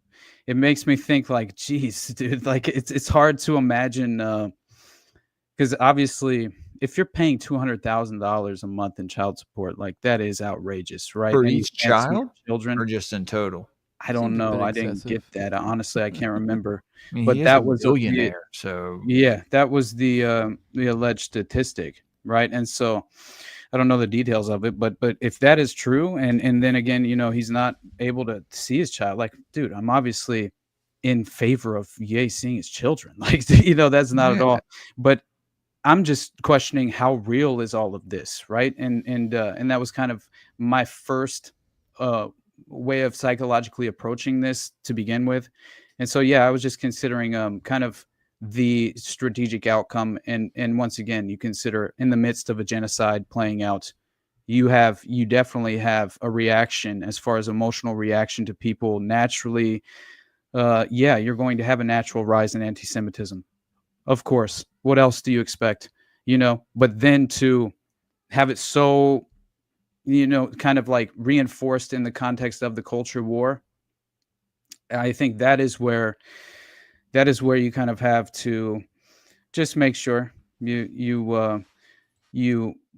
it makes me think like, geez, dude, like, it's hard to imagine, because obviously if you're paying $200,000 a month in child support, like, that is outrageous, right? For each child, children, or just in total? I don't know. I didn't get that. Honestly, I can't remember. I mean, but that was a billionaire. So yeah, that was the alleged statistic, right? And so I don't know the details of it, but if that is true, and then again, he's not able to see his child. Like, dude, I'm obviously in favor of seeing his children. Like, that's not at all. But I'm just questioning how real is all of this, right? And that was kind of my first way of psychologically approaching this to begin with. And so yeah, I was just considering kind of the strategic outcome, and once again, you consider in the midst of a genocide playing out, you definitely have a reaction as far as emotional reaction to people naturally. Yeah, you're going to have a natural rise in anti-Semitism. Of course. What else do you expect? But then to have it so, kind of like reinforced in the context of the culture war, I think that is where you kind of have to just make sure you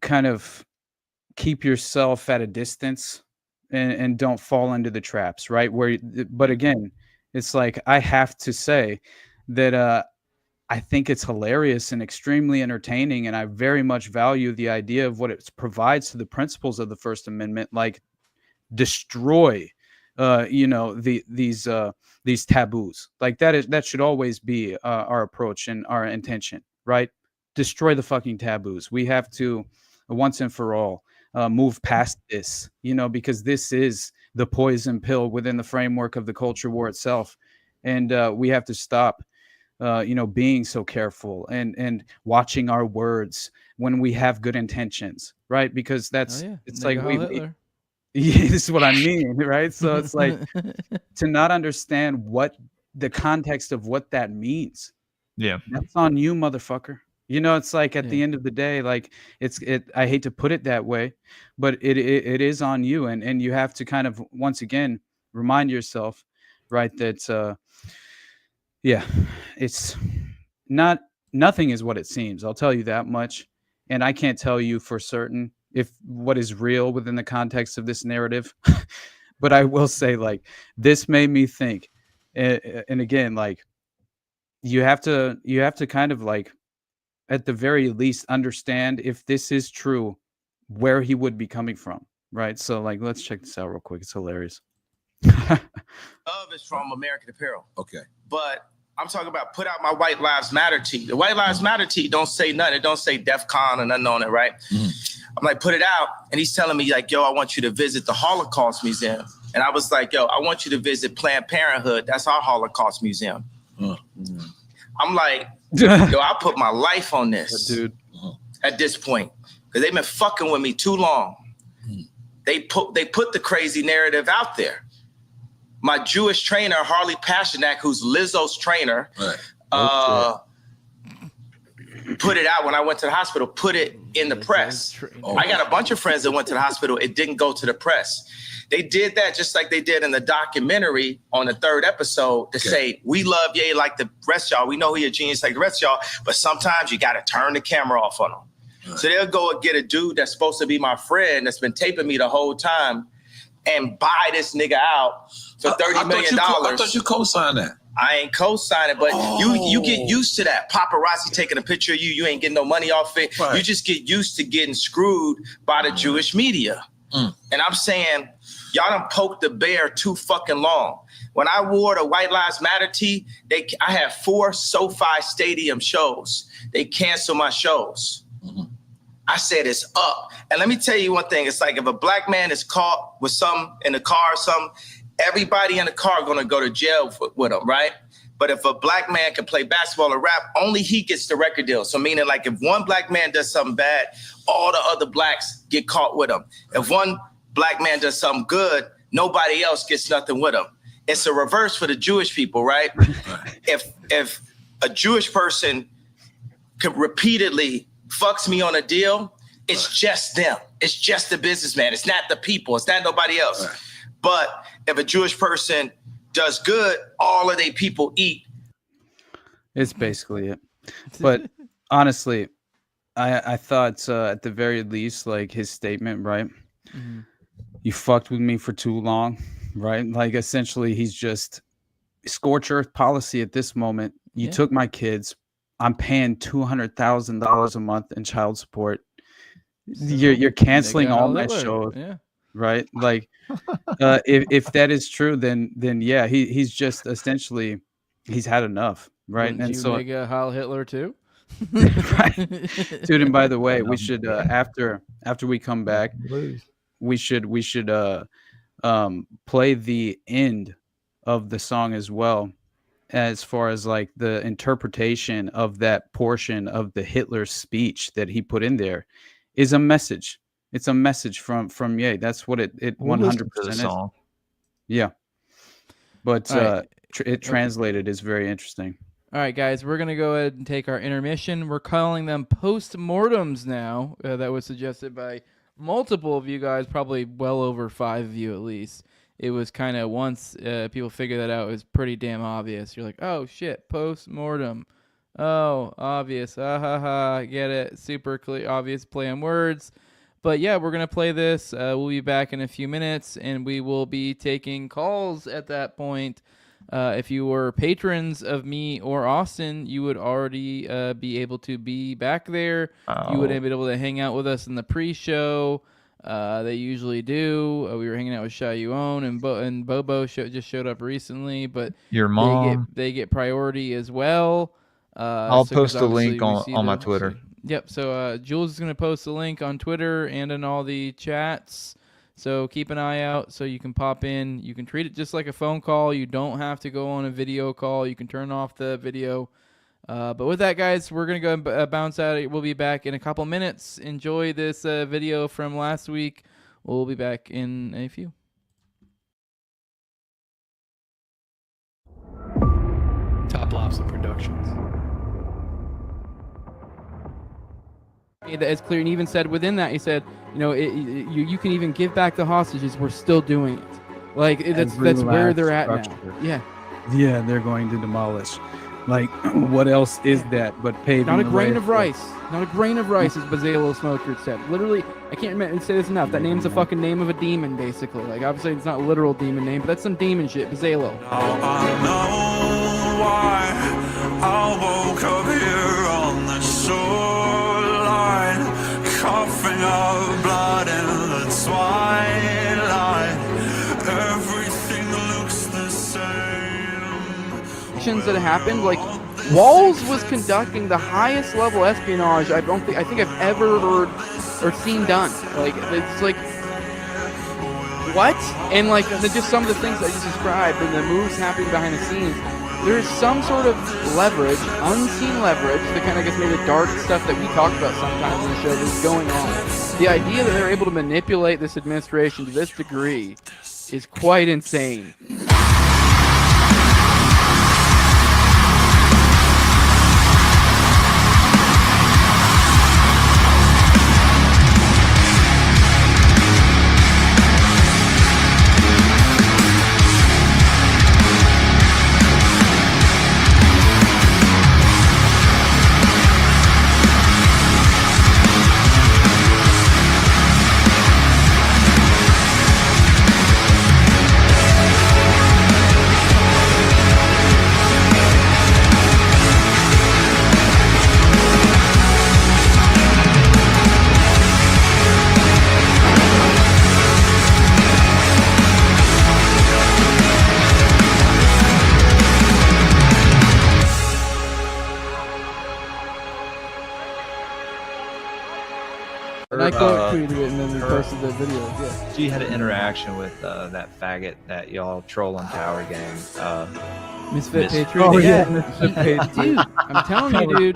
kind of keep yourself at a distance and don't fall into the traps, right? But again, it's like, I have to say that I think it's hilarious and extremely entertaining, and I very much value the idea of what it provides to the principles of the First Amendment, like destroy, these taboos. Like that should always be our approach and our intention, right? Destroy the fucking taboos. We have to once and for all move past this, because this is the poison pill within the framework of the culture war itself, and we have to stop. Being so careful and watching our words when we have good intentions, right? Because it's like this is what I mean, right? So it's like to not understand what the context of what that means. Yeah, that's on you, motherfucker. It's like at the end of the day, like I hate to put it that way, but it is on you, and you have to kind of once again remind yourself, right, that yeah, it's nothing is what it seems. I'll tell you that much. And I can't tell you for certain if what is real within the context of this narrative. But I will say, like, this made me think. And again, like, you have to kind of like, at the very least, understand if this is true, where he would be coming from. Right. So like, let's check this out real quick. It's hilarious. Is from American Apparel. Okay. But I'm talking about put out my White Lives Matter tee. The White Lives Matter tee don't say nothing. It don't say DEF CON or nothing on it, right? I'm like, put it out. And he's telling me like, yo, I want you to visit the Holocaust Museum. And I was like, yo, I want you to visit Planned Parenthood. That's our Holocaust Museum. I'm like, yo, I'll put my life on this, dude. At this point, because they've been fucking with me too long. They put the crazy narrative out there. My Jewish trainer, Harley Pasternak, who's Lizzo's trainer, put it out when I went to the hospital, put it in the press. I got a bunch of friends that went to the hospital. It didn't go to the press. They did that just like they did in the documentary on the 3rd episode to say, we love Ye like the rest of y'all. We know he a genius like the rest of y'all, but sometimes you got to turn the camera off on him. So they'll go and get a dude that's supposed to be my friend that's been taping me the whole time and buy this nigga out for $30 million. I thought you co-signed that. I ain't co-signing, but you get used to that. Paparazzi taking a picture of you. You ain't getting no money off it. Right. You just get used to getting screwed by the Jewish media. And I'm saying, y'all done poked the bear too fucking long. When I wore the White Lives Matter tee, I had 4 SoFi Stadium shows. They canceled my shows. I said it's up. And let me tell you one thing. It's like if a black man is caught with something in the car or something, everybody in the car going to go to jail with him, right? But if a black man can play basketball or rap, only he gets the record deal. So meaning like if one black man does something bad, all the other blacks get caught with him. If one black man does something good, nobody else gets nothing with him. It's a reverse for the Jewish people, right? If a Jewish person could repeatedly fucks me on a deal, it's just them. It's just the businessman. It's not the people. It's not nobody else. But if a Jewish person does good, all of their people eat. It's basically it. But honestly, I thought at the very least, like his statement, right? You fucked with me for too long, right? Like essentially he's just scorched earth policy at this moment. You took my kids. I'm paying $200,000 a month in child support. You're canceling all my shows, right? Like, if that is true, then yeah, he's just essentially he's had enough, right? Wouldn't and you so make a Heil Hitler too? Dude, and by the way, we should after we come back, we should play the end of the song as well, as far as like the interpretation of that portion of the Hitler speech that he put in there is a message. It's a message from Ye. That's what it 100% is. Yeah. But it translated is very interesting. All right, guys, we're going to go ahead and take our intermission. We're calling them postmortems now. That was suggested by multiple of you guys, probably well over 5 of you at least. It was kind of, once people figured that out, it was pretty damn obvious. You're like, oh, shit, postmortem. Oh, obvious. Ah, ha, ha. Get it. Super clear, obvious play on words. But yeah, we're going to play this. We'll be back in a few minutes, and we will be taking calls at that point. If you were patrons of me or Austin, you would already be able to be back there. You would be able to hang out with us in the pre-show. They usually do. We were hanging out with Shayuon, and Bobo just showed up recently, but your mom, they get priority as well. I'll post a link on my Twitter. Yep. So Jules is going to post a link on Twitter and in all the chats. So keep an eye out so you can pop in. You can treat it just like a phone call. You don't have to go on a video call. You can turn off the video. But with that, guys, we're going to go bounce out. We'll be back in a couple minutes. Enjoy this video from last week. We'll be back in a few. Top Lobster Productions. It's clear, and even said within that, he said, you know, you can even give back the hostages. We're still doing it. Like that's where they're at now. Yeah, they're going to demolish. Like, what else is that but paving? Not a grain of rice. Not a grain of rice, as Bazalo Smoker said. Literally, I can't say this enough. That name's the fucking name of a demon, basically. Like, obviously, it's not a literal demon name, but that's some demon shit. Bazalo. I know why I woke up here on the shoreline, coughing up blood in the twilight. Everything looks the same. That happened, like Walls was conducting the highest level espionage I think I've ever heard or seen done. Like, it's like, what? And like just some of the things I just described and the moves happening behind the scenes, there's some sort of leverage, unseen leverage, that kind of gets maybe the dark stuff that we talk about sometimes in the show that's going on. The idea that they're able to manipulate this administration to this degree is quite insane. And I tweeted it and then we posted the video. Yeah. She had an interaction with that faggot that y'all troll on Tower Gang. Misfit Patriot. Oh yeah, dude. I'm telling you, dude.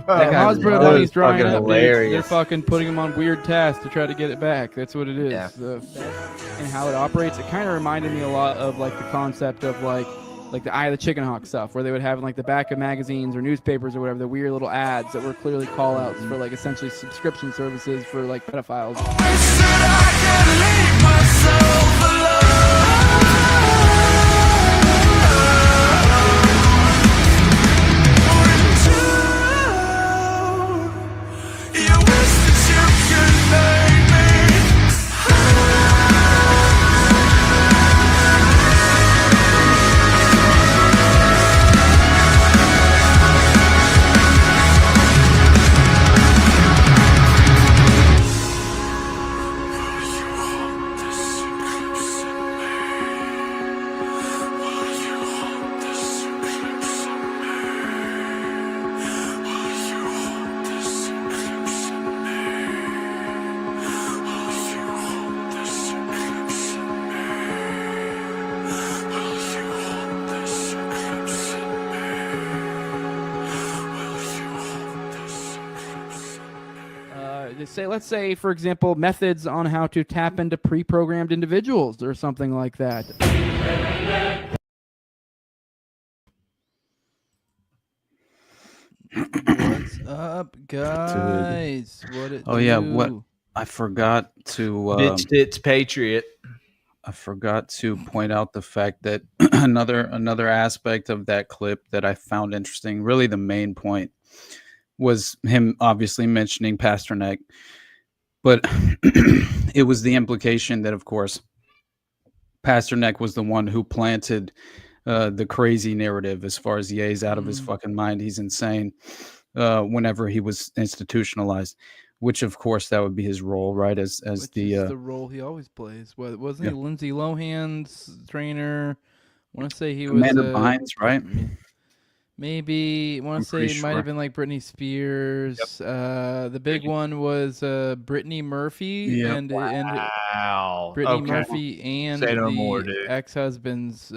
Hasbro, he's drawing up. They're fucking putting him on weird tasks to try to get it back. That's what it is. Yeah. And how it operates, it kind of reminded me a lot of like the concept of like the Eye of the Chicken Hawk stuff, where they would have in like the back of magazines or newspapers or whatever, the weird little ads that were clearly call outs for like essentially subscription services for like pedophiles. let's say, for example, methods on how to tap into pre-programmed individuals or something like that. What's up, guys? What it do? Yeah, what I forgot to Bitch tits patriot. I forgot to point out the fact that another aspect of that clip that I found interesting, really the main point, was him obviously mentioning Pasternak, but it was the implication that, of course, Pasternak was the one who planted the crazy narrative as far as Ye's out of his fucking mind, he's insane, whenever he was institutionalized, which of course that would be his role, right? As Which the is the role he always plays. Wasn't he Lindsay Lohan's trainer? I want to say he was Amanda Bynes, right? Maybe I want to say it might have been like Britney Spears. The big one was Brittany Murphy and Brittany Murphy and Say no the more, dude. ex-husbands.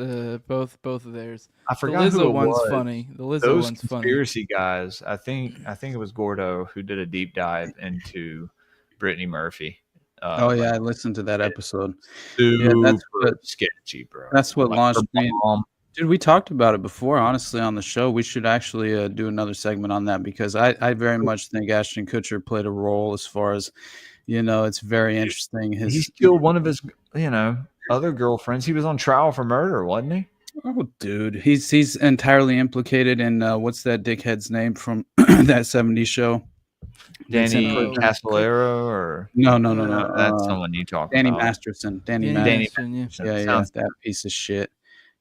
Both of theirs. I forgot the who Lizzo it one's was. funny. The Lizzo Those one's funny. conspiracy guys. I think it was Gordo who did a deep dive into Brittany Murphy. I listened to that episode. That's sketchy, bro. That's what Like launched her me. mom. Dude, we talked about it before, honestly, on the show. We should actually do another segment on that because I very much think Ashton Kutcher played a role as far as, it's very interesting. He killed one of his, other girlfriends. He was on trial for murder, wasn't he? Oh, dude, he's entirely implicated in what's that dickhead's name from that '70s show? Danny Castellero, or no. That's someone you talk Danny about. Masterson. Danny Masterson. Yeah, that piece of shit.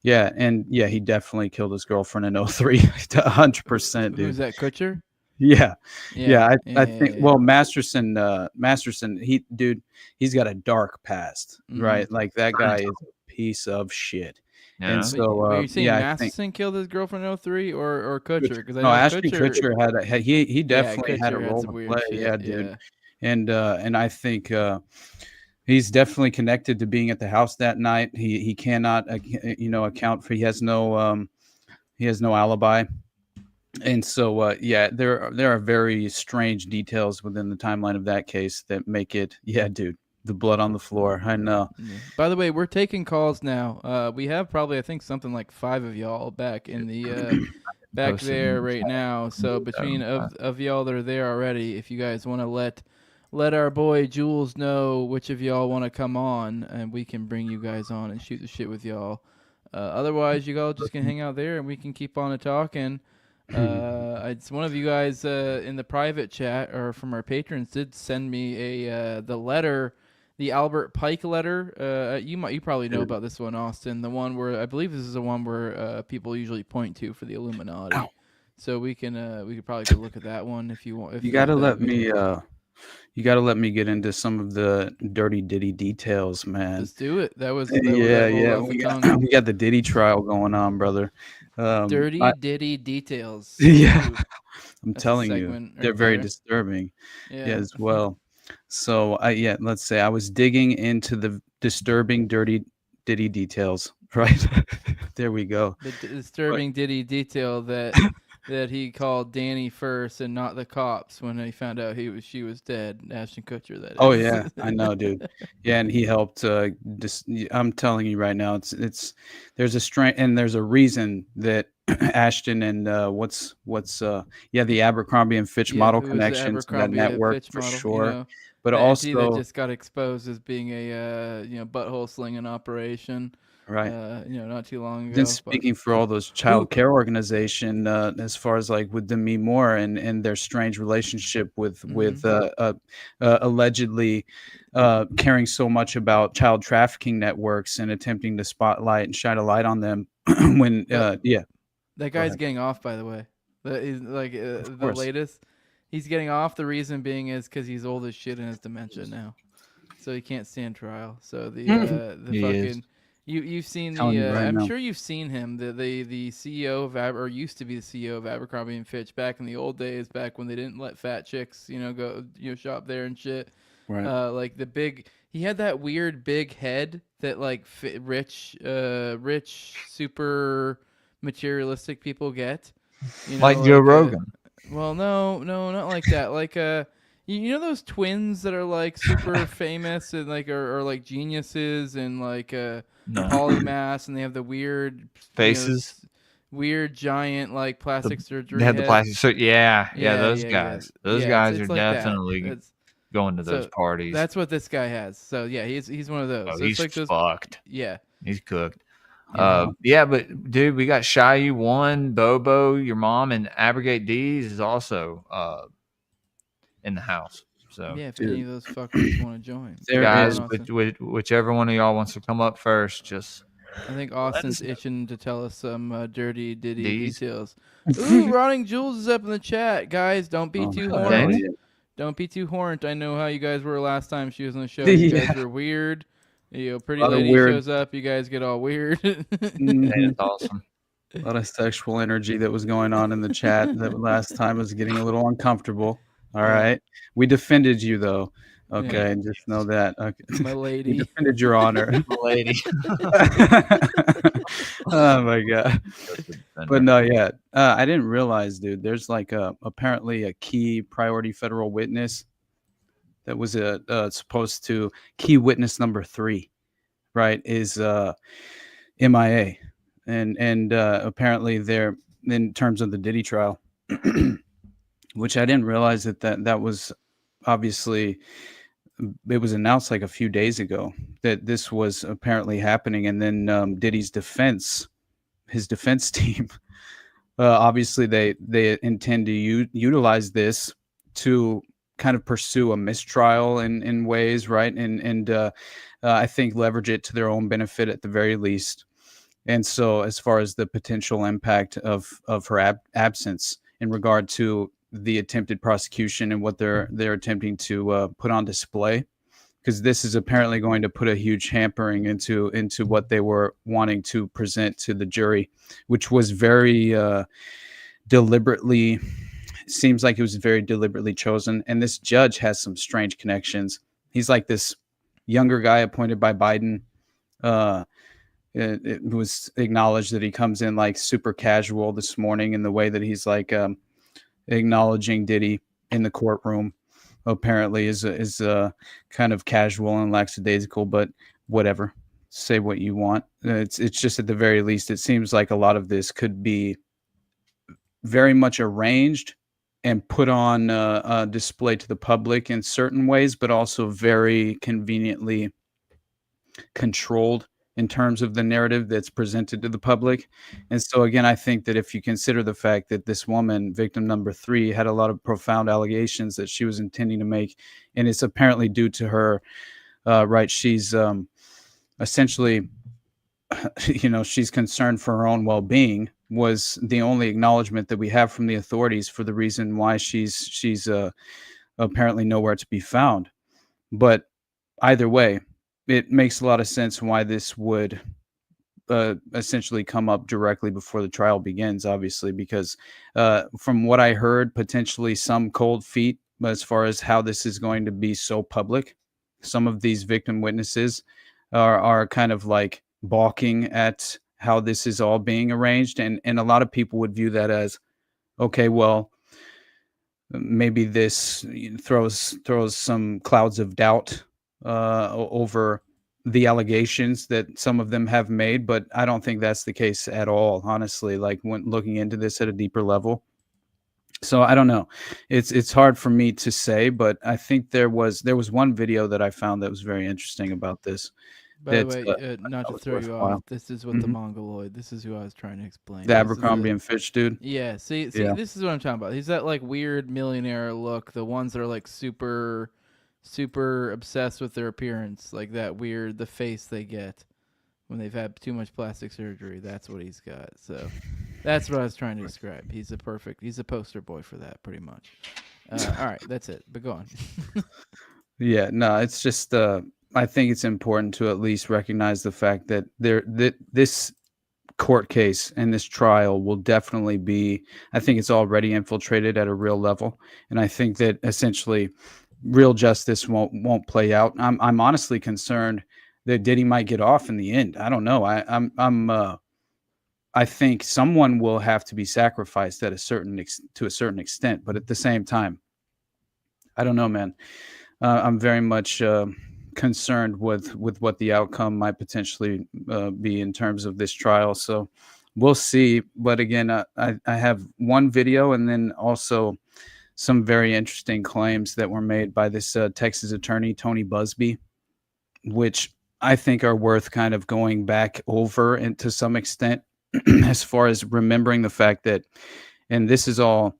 Yeah, and he definitely killed his girlfriend in 03. 100%, dude. Who's that, Kutcher? Yeah. I think. Well, Masterson, he's got a dark past, right? Like that guy is a piece of shit. Yeah. And so, Were you saying Masterson killed his girlfriend in 03 or Kutcher? Because Ashton Kutcher he definitely had a role to play. Shit. Yeah, dude. And I think he's definitely connected to being at the house that night. He cannot account for. He has no alibi. And so there are very strange details within the timeline of that case that make it dude. The blood on the floor. I know. By the way, we're taking calls now. We have probably, I think, something like 5 of y'all back in the back there right now. So between of y'all that are there already, if you guys want to let our boy Jules know which of y'all want to come on, and we can bring you guys on and shoot the shit with y'all. Otherwise, you all just can hang out there and we can keep on talking. It's one of you guys in the private chat or from our patrons did send me the letter. The Albert Pike letter, you probably know about this one, Austin. The one where I believe this is the one where people usually point to for the Illuminati. So we could probably go look at that one if you want. You got to let me get into some of the dirty Diddy details, man. Let's do it. We got the Diddy trial going on, brother. Dirty Diddy details. Yeah, I'm That's telling you, they're very disturbing. As well. So let's say I was digging into the disturbing dirty Diddy details, right? There we go. The disturbing Diddy detail that he called Danny first and not the cops when he found out she was dead. Ashton Kutcher, that is. Oh yeah, I know, dude. Yeah, and he helped. I'm telling you right now, there's a strength and there's a reason that Ashton and the Abercrombie and Fitch model connections, that network for sure. But also that just got exposed as being a butthole slinging operation. Right. Not too long ago. Then speaking for all those child care organization, as far as like with Demi Moore and their strange relationship with allegedly caring so much about child trafficking networks and attempting to spotlight and shine a light on them when that guy's getting off, by the way. The latest. He's getting off. The reason being is because he's old as shit and has dementia now, so he can't stand trial. So the fucking. You've seen I'm sure you've seen him, the CEO of or used to be the CEO of Abercrombie and Fitch back in the old days, back when they didn't let fat chicks go shop there and shit. Right. He had that weird big head that rich super materialistic people get. Like Joe Rogan. Well, no, not like that. You know those twins that are like super famous and like are like geniuses and like polymaths, and they have the weird Faces. weird giant like plastic surgery. They have the head. plastic. So yeah, those yeah. guys. Those Yeah, guys are it's like that. definitely going to those parties. That's what this guy has. So yeah, he's one of those. Oh, So he's it's like those, fucked. Yeah, he's cooked. Yeah. Yeah, but dude, we got Shayu One, Bobo, your mom, and Abrogate D's is also in the house. So yeah, if any of those fuckers want to join, guys, whichever one of y'all wants to come up first, just. I think Austin's itching to tell us some dirty Diddy D's? details. Ooh, Rotting Jules is up in the chat, guys. Don't be too horned. yeah. Don't be too horned. I know how you guys were last time she was on the show. You guys were weird. You know, pretty lady shows up. You guys get all weird. That's awesome. A lot of sexual energy that was going on in the chat that last time was getting a little uncomfortable. All right. We defended you, though. Okay, and just know that. Okay. My lady. We defended your honor. My lady. Oh, my God. But no, yeah. I didn't realize, dude, there's like apparently a key priority federal witness that was supposed to key witness number 3, right, is MIA. And apparently they're in terms of the Diddy trial, which I didn't realize that was obviously, it was announced like a few days ago that this was apparently happening. And then Diddy's his defense team, obviously they intend to utilize this to kind of pursue a mistrial in ways, right? And I think leverage it to their own benefit at the very least. And so as far as the potential impact of her absence in regard to the attempted prosecution and what they're attempting to put on display, because this is apparently going to put a huge hampering into what they were wanting to present to the jury, which was very deliberately, seems like it was very deliberately chosen. And this judge has some strange connections. He's like this younger guy appointed by Biden. It was acknowledged that he comes in like super casual this morning in the way that he's like acknowledging Diddy in the courtroom. Apparently is kind of casual and lackadaisical, but whatever. Say what you want. It's just at the very least, it seems like a lot of this could be very much arranged and put on display to the public in certain ways, but also very conveniently controlled in terms of the narrative that's presented to the public. And so again, I think that if you consider the fact that this woman, victim number 3, had a lot of profound allegations that she was intending to make, and it's apparently due to her, right? She's essentially, she's concerned for her own well-being, was the only acknowledgement that we have from the authorities for the reason why she's apparently nowhere to be found. But either way, it makes a lot of sense why this would essentially come up directly before the trial begins, obviously, because from what I heard, potentially some cold feet as far as how this is going to be so public. Some of these victim witnesses are kind of like balking at how this is all being arranged. And a lot of people would view that as, okay, well, maybe this throws some clouds of doubt over the allegations that some of them have made, but I don't think that's the case at all, honestly, like when looking into this at a deeper level. So I don't know. It's hard for me to say, but I think there was one video that I found that was very interesting about this. By the way, not to throw you off, this is what the Mongoloid, this is who I was trying to explain. The Abercrombie and Fitch dude? Yeah, see, this is what I'm talking about. He's that like weird millionaire look, the ones that are like super obsessed with their appearance, like that weird, the face they get when they've had too much plastic surgery. That's what he's got. So that's what I was trying to describe. He's a poster boy for that, pretty much. All right, that's it. But go on. Yeah, no, it's just I think it's important to at least recognize the fact that this court case and this trial will definitely be, I think it's already infiltrated at a real level, and I think that essentially real justice won't play out. I'm honestly concerned that Diddy might get off in the end. I don't know. I think someone will have to be sacrificed to a certain extent, but at the same time, I don't know, man. I'm very much concerned with what the outcome might potentially be in terms of this trial. So we'll see. But again, I have one video and then also some very interesting claims that were made by this Texas attorney, Tony Busby, which I think are worth kind of going back over and to some extent as far as remembering the fact that, and this is all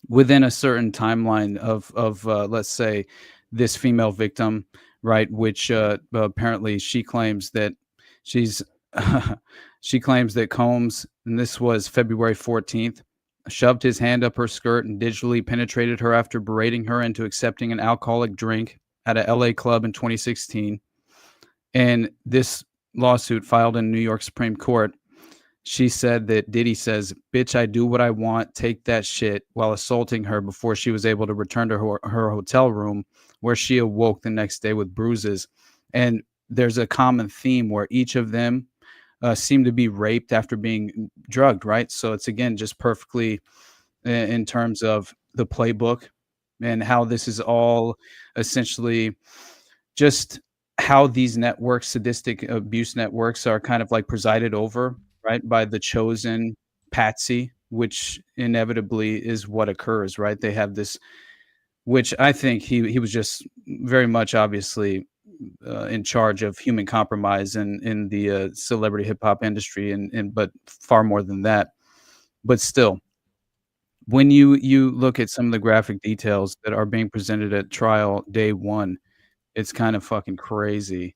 within a certain timeline of let's say this female victim, right, which apparently she claims that she's she claims that Combs, and this was February 14th, shoved his hand up her skirt and digitally penetrated her after berating her into accepting an alcoholic drink at a LA club in 2016. And this lawsuit filed in New York Supreme Court, she said that Diddy says, "Bitch, I do what I want, take that shit," while assaulting her before she was able to return to her hotel room, where she awoke the next day with bruises. And there's a common theme where each of them seem to be raped after being drugged, right? So it's, again, just perfectly in terms of the playbook and how this is all essentially just how these networks, sadistic abuse networks, are kind of like presided over, right, by the chosen patsy, which inevitably is what occurs, right? They have this, which I think he was just very much obviously in charge of human compromise in the celebrity hip hop industry, and but far more than that. But still, when you look at some of the graphic details that are being presented at trial day one, it's kind of fucking crazy.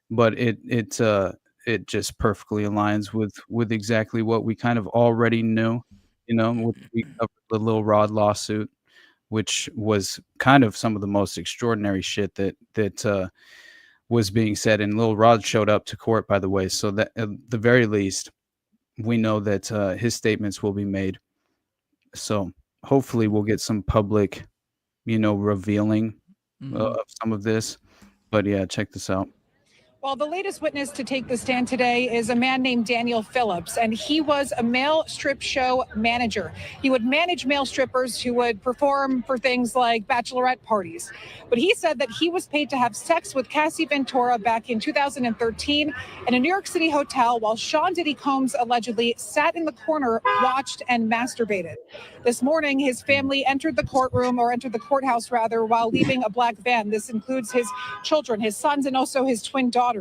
But it just perfectly aligns with exactly what we kind of already knew, with the Lil Rod lawsuit, which was kind of some of the most extraordinary shit that was being said. And Lil Rod showed up to court, by the way, so that at the very least, we know that his statements will be made. So hopefully we'll get some public, revealing of some of this. But yeah, check this out. Well, the latest witness to take the stand today is a man named Daniel Phillips, and he was a male strip show manager. He would manage male strippers who would perform for things like bachelorette parties. But he said that he was paid to have sex with Cassie Ventura back in 2013 in a New York City hotel while Sean Diddy Combs allegedly sat in the corner, watched, and masturbated. This morning, his family entered the courthouse while leaving a black van. This includes his children, his sons, and also his twin daughters.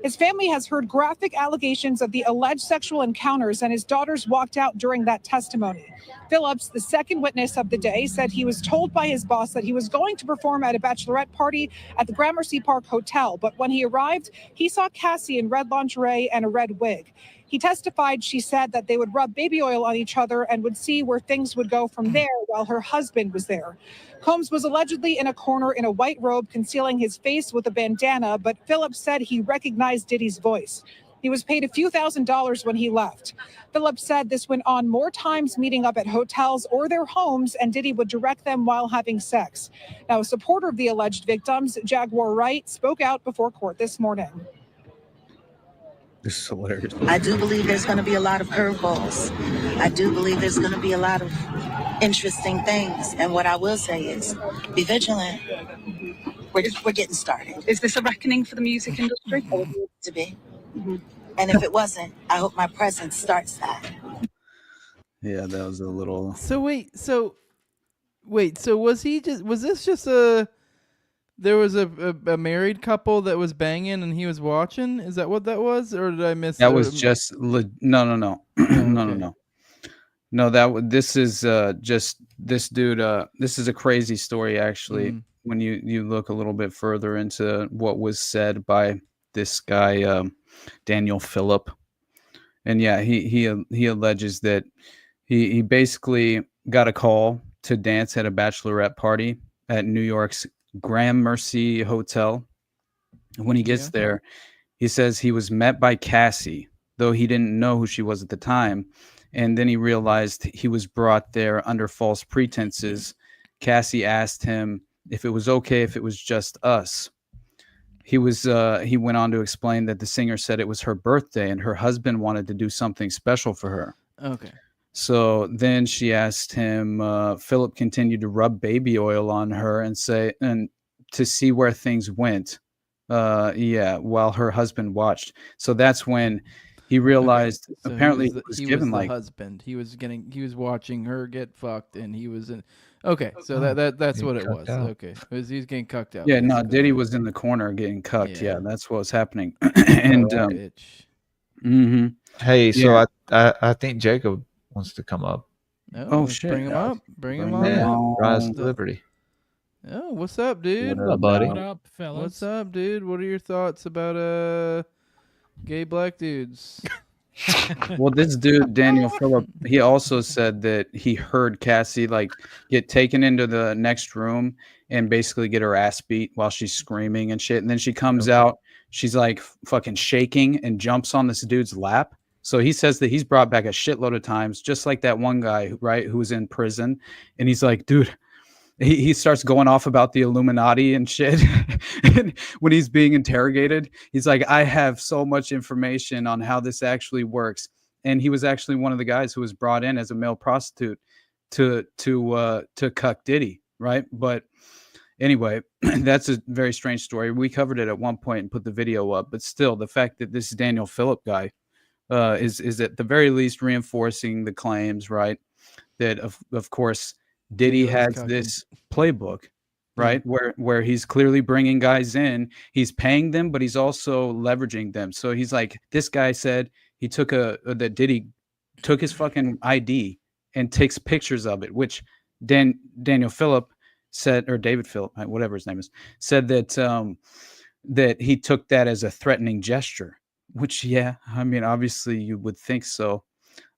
His family has heard graphic allegations of the alleged sexual encounters, and his daughters walked out during that testimony. Phillips, the second witness of the day, said he was told by his boss that he was going to perform at a bachelorette party at the Gramercy Park Hotel, but when he arrived, he saw Cassie in red lingerie and a red wig. He testified she said that they would rub baby oil on each other and would see where things would go from there while her husband was there. Combs was allegedly in a corner in a white robe concealing his face with a bandana, but Phillips said he recognized Diddy's voice. He was paid a few $1,000s when he left. Phillips said this went on more times, meeting up at hotels or their homes, and Diddy would direct them while having sex. Now, a supporter of the alleged victims, Jaguar Wright, spoke out before court this morning. This is hilarious. I do believe there's going to be a lot of curveballs. I do believe there's going to be a lot of interesting things. And what I will say is, be vigilant. We're getting started. Is this a reckoning for the music industry? It would need to be. And if it wasn't, I hope my presence starts that. Yeah, that was a little. So was this just a? There was a married couple that was banging and he was watching? Is that what that was? Or did I miss that? Was just no. No, this is just this dude. This is a crazy story, actually. When you look a little bit further into what was said by this guy, Daniel Phillip. And yeah, he alleges that he basically got a call to dance at a bachelorette party at New York's Gramercy Hotel. When he gets there, he says he was met by Cassie, though he didn't know who she was at the time. And then he realized he was brought there under false pretenses. Cassie asked him if it was okay if it was just us. He went on to explain that the singer said it was her birthday and her husband wanted to do something special for her. Okay. So then she asked him, Philip continued to rub baby oil on her and to see where things went. While her husband watched. So that's when he realized So apparently he was the husband. He was watching her get fucked, and he was in. Okay, so that's what it was. out. Okay, he's getting cucked out. Yeah, no, basically. Diddy was in the corner getting cucked. Yeah, that's what was happening. And Hey, so Yeah. I think Jacob wants to come up. Oh, let's shit. Bring him up. Bring him on Yeah, up. Rise to Liberty. Oh, what's up, dude? What up, buddy? What up, fellas? What's up, dude? What are your thoughts about gay black dudes? Well, this dude, Daniel Phillip, he also said that he heard Cassie like get taken into the next room and basically get her ass beat while she's screaming and shit. And then she comes out, she's like fucking shaking and jumps on this dude's lap. So he says that he's brought back a shitload of times, just like that one guy, right, who was in prison. And he's like, dude, he starts going off about the Illuminati and shit. And when he's being interrogated, he's like, I have so much information on how this actually works. And he was actually one of the guys who was brought in as a male prostitute to cuck Diddy, right? But anyway, that's a very strange story. We covered it at one point and put the video up, but still, the fact that this Daniel Phillip guy is at the very least reinforcing the claims, right? That of course Diddy has this playbook, right? Where he's clearly bringing guys in, he's paying them, but he's also leveraging them. So he's like, this guy said he took that Diddy took his fucking ID and takes pictures of it, which Daniel Phillip said, or David Phillip, whatever his name is, said that that he took that as a threatening gesture, which, yeah, I mean, obviously you would think so.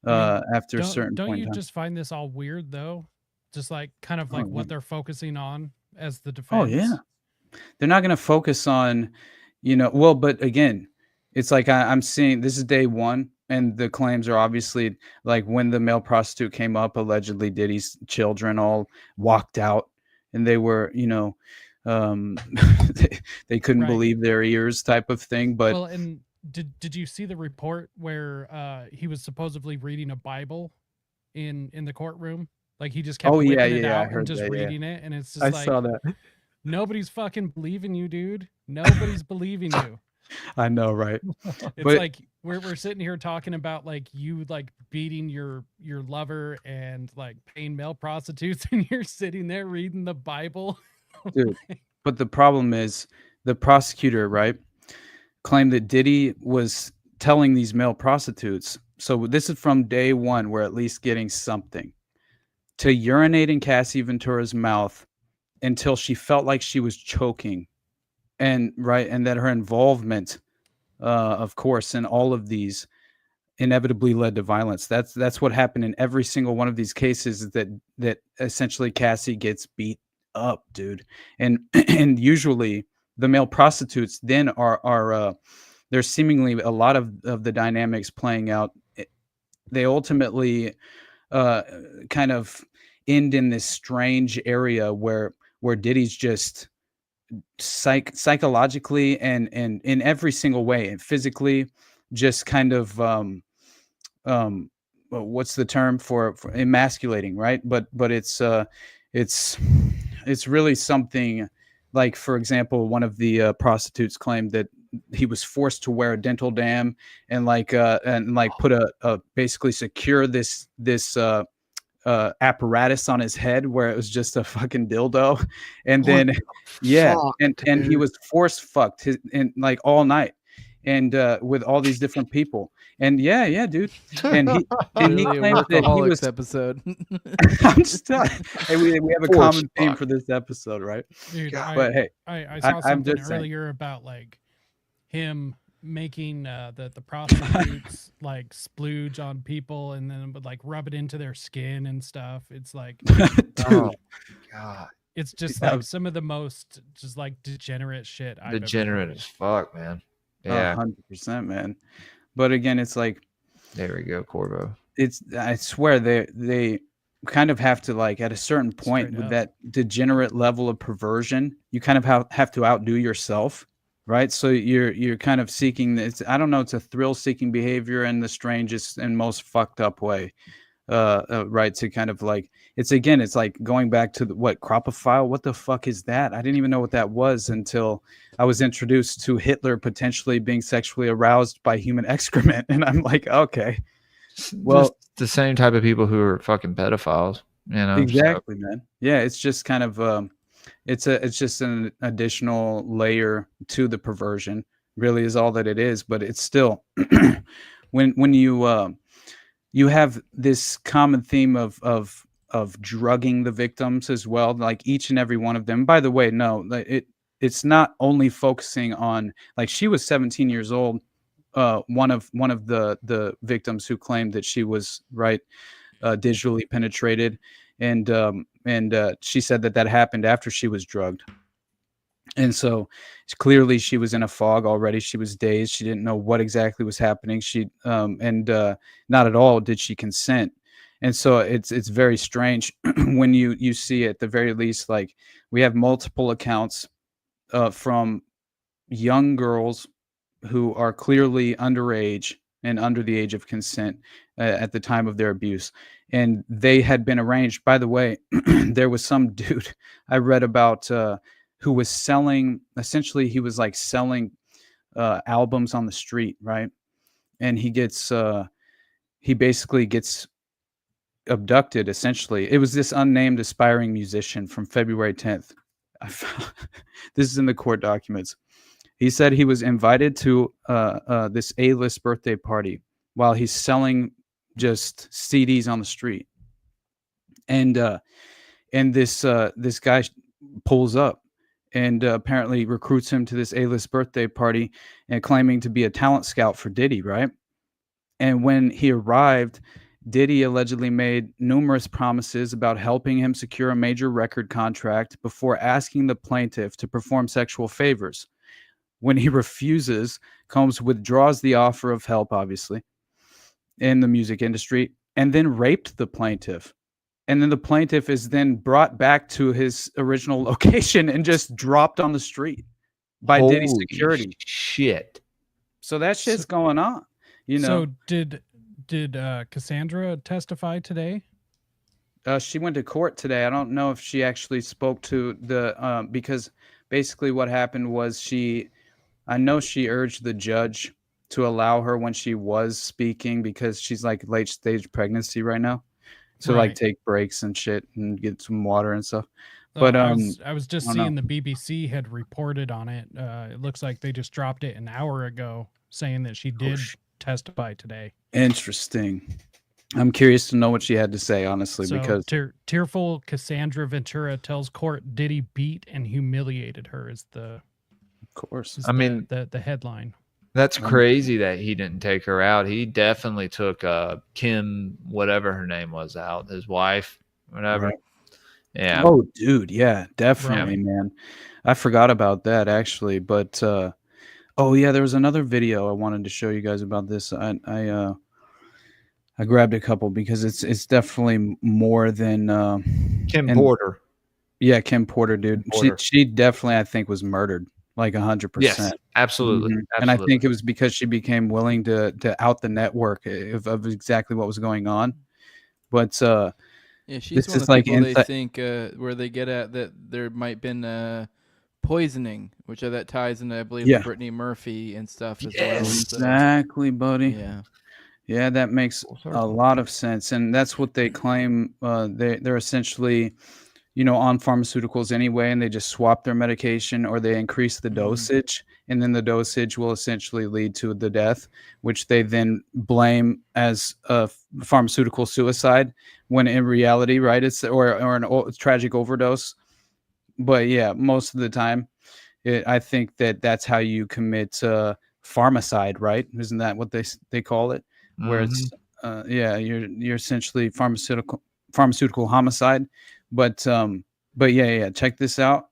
After a certain don't point you in time. just find this all weird though? Just like kind of like Oh, what yeah. they're focusing on as the defense. Oh yeah, they're not going to focus on, well, but again, it's like I'm seeing this is day one, and the claims are obviously like when the male prostitute came up, allegedly Diddy's children all walked out, and they were, they couldn't Right. believe their ears, type of thing. But Well, and did you see the report where he was supposedly reading a Bible in the courtroom? Like he just kept Oh, yeah, whipping it yeah, I out heard and just that, yeah. reading it, and it's just I like saw that. nobody's fucking believing you, dude. Nobody's believing you. I know, right? It's But- like we're sitting here talking about like you like beating your lover and like paying male prostitutes, and you're sitting there reading the Bible. Dude, but the problem is the prosecutor, right, claimed that Diddy was telling these male prostitutes. So this is from day one, we're at least getting something, to urinate in Cassie Ventura's mouth until she felt like she was choking, and that her involvement, of course, in all of these inevitably led to violence. That's what happened in every single one of these cases, is that essentially Cassie gets beat up, dude. And and usually the male prostitutes then are there's seemingly a lot of the dynamics playing out. They ultimately kind of end in this strange area where Diddy's just psychologically and in every single way, and physically just kind of what's the term for emasculating, right? But it's really something. Like, for example, one of the prostitutes claimed that he was forced to wear a dental dam and put a basically secure this apparatus on his head where it was just a fucking dildo, and then and he was force fucked and like all night, and with all these different people, and dude, and he Really a claimed that he workaholics was episode. I'm just telling. Hey, we have a Force common theme fuck. for this episode, right? Dude, But hey, I saw I'm something just saying. earlier about like him making the prostitutes like splooge on people and then would like rub it into their skin and stuff. It's like, Oh, God. it's just Yeah. like some of the most just like degenerate shit I've ever Degenerate heard. as fuck, man. Yeah. 100%, man. But again, it's like, There we go, Corvo. I swear they kind of have to, like, at a certain point Straight with up. that degenerate level of perversion, you kind of have to outdo yourself, right? So you're kind of seeking this. I don't know. It's a thrill-seeking behavior in the strangest and most fucked up way. right, to kind of like, it's like going back to what cropophile. What the fuck is that? I didn't even know what that was until I was introduced to Hitler potentially being sexually aroused by human excrement, and I'm like, okay, well, just the same type of people who are fucking pedophiles, you know. exactly, man. Yeah, it's just kind of it's just an additional layer to the perversion, really, is all that it is. But it's still when you have this common theme of drugging the victims as well, like each and every one of them. By the way, no, it's not only focusing on, like, she was 17 years old. One of the victims who claimed that she was digitally penetrated, and she said that happened after she was drugged. And so clearly she was in a fog already. She was dazed. She didn't know what exactly was happening. She not at all did she consent. And so it's very strange when you see, at the very least, like, we have multiple accounts from young girls who are clearly underage and under the age of consent at the time of their abuse. And they had been arranged. By the way, there was some dude I read about who was selling, essentially he was like selling albums on the street, right? And he basically gets abducted, essentially. It was this unnamed aspiring musician from February 10th. This is in the court documents. He said he was invited to this A-list birthday party while he's selling just CDs on the street. And this guy pulls up and apparently recruits him to this A-list birthday party, and claiming to be a talent scout for Diddy, right? And when he arrived, Diddy allegedly made numerous promises about helping him secure a major record contract before asking the plaintiff to perform sexual favors. When he refuses, Combs withdraws the offer of help, obviously, in the music industry, and then raped the plaintiff. And then the plaintiff is then brought back to his original location and just dropped on the street by Diddy security. Shit. So that shit's going on, you know. So did Cassandra testify today? She went to court today. I don't know if she actually spoke to the because basically what happened was I know she urged the judge to allow her when she was speaking, because she's like late stage pregnancy right now. So like take breaks and shit and get some water and stuff. But I was just seeing the BBC had reported on it. It looks like they just dropped it an hour ago, saying that she did testify today. Interesting. I'm curious to know what she had to say, honestly, So, because tearful Cassandra Ventura tells court Diddy beat and humiliated her is the headline. That's crazy that he didn't take her out. He definitely took Kim, whatever her name was, out. His wife, whatever. Right. Yeah. Oh, dude. Yeah, definitely, man. I forgot about that, actually. But, oh, yeah, there was another video I wanted to show you guys about this. I grabbed a couple because it's definitely more than Kim Porter. Yeah, Kim Porter, dude. She definitely, I think, was murdered. Like 100%. Yes, absolutely. And I think it was because she became willing to out the network of exactly what was going on. But yeah, she's one of the people they think where they get at that there might been poisoning, which that ties into, I believe, the Brittany Murphy and stuff as well. Exactly, buddy. Yeah, that makes a lot of sense, and that's what they claim. They're essentially, on pharmaceuticals anyway, and they just swap their medication or they increase the dosage, and then the dosage will essentially lead to the death, which they then blame as a pharmaceutical suicide, when in reality, right, it's or an tragic overdose. But yeah, most of the time, I think that's how you commit pharmacide, right? Isn't that what they call it? Where it's you're essentially pharmaceutical homicide. But yeah, check this out.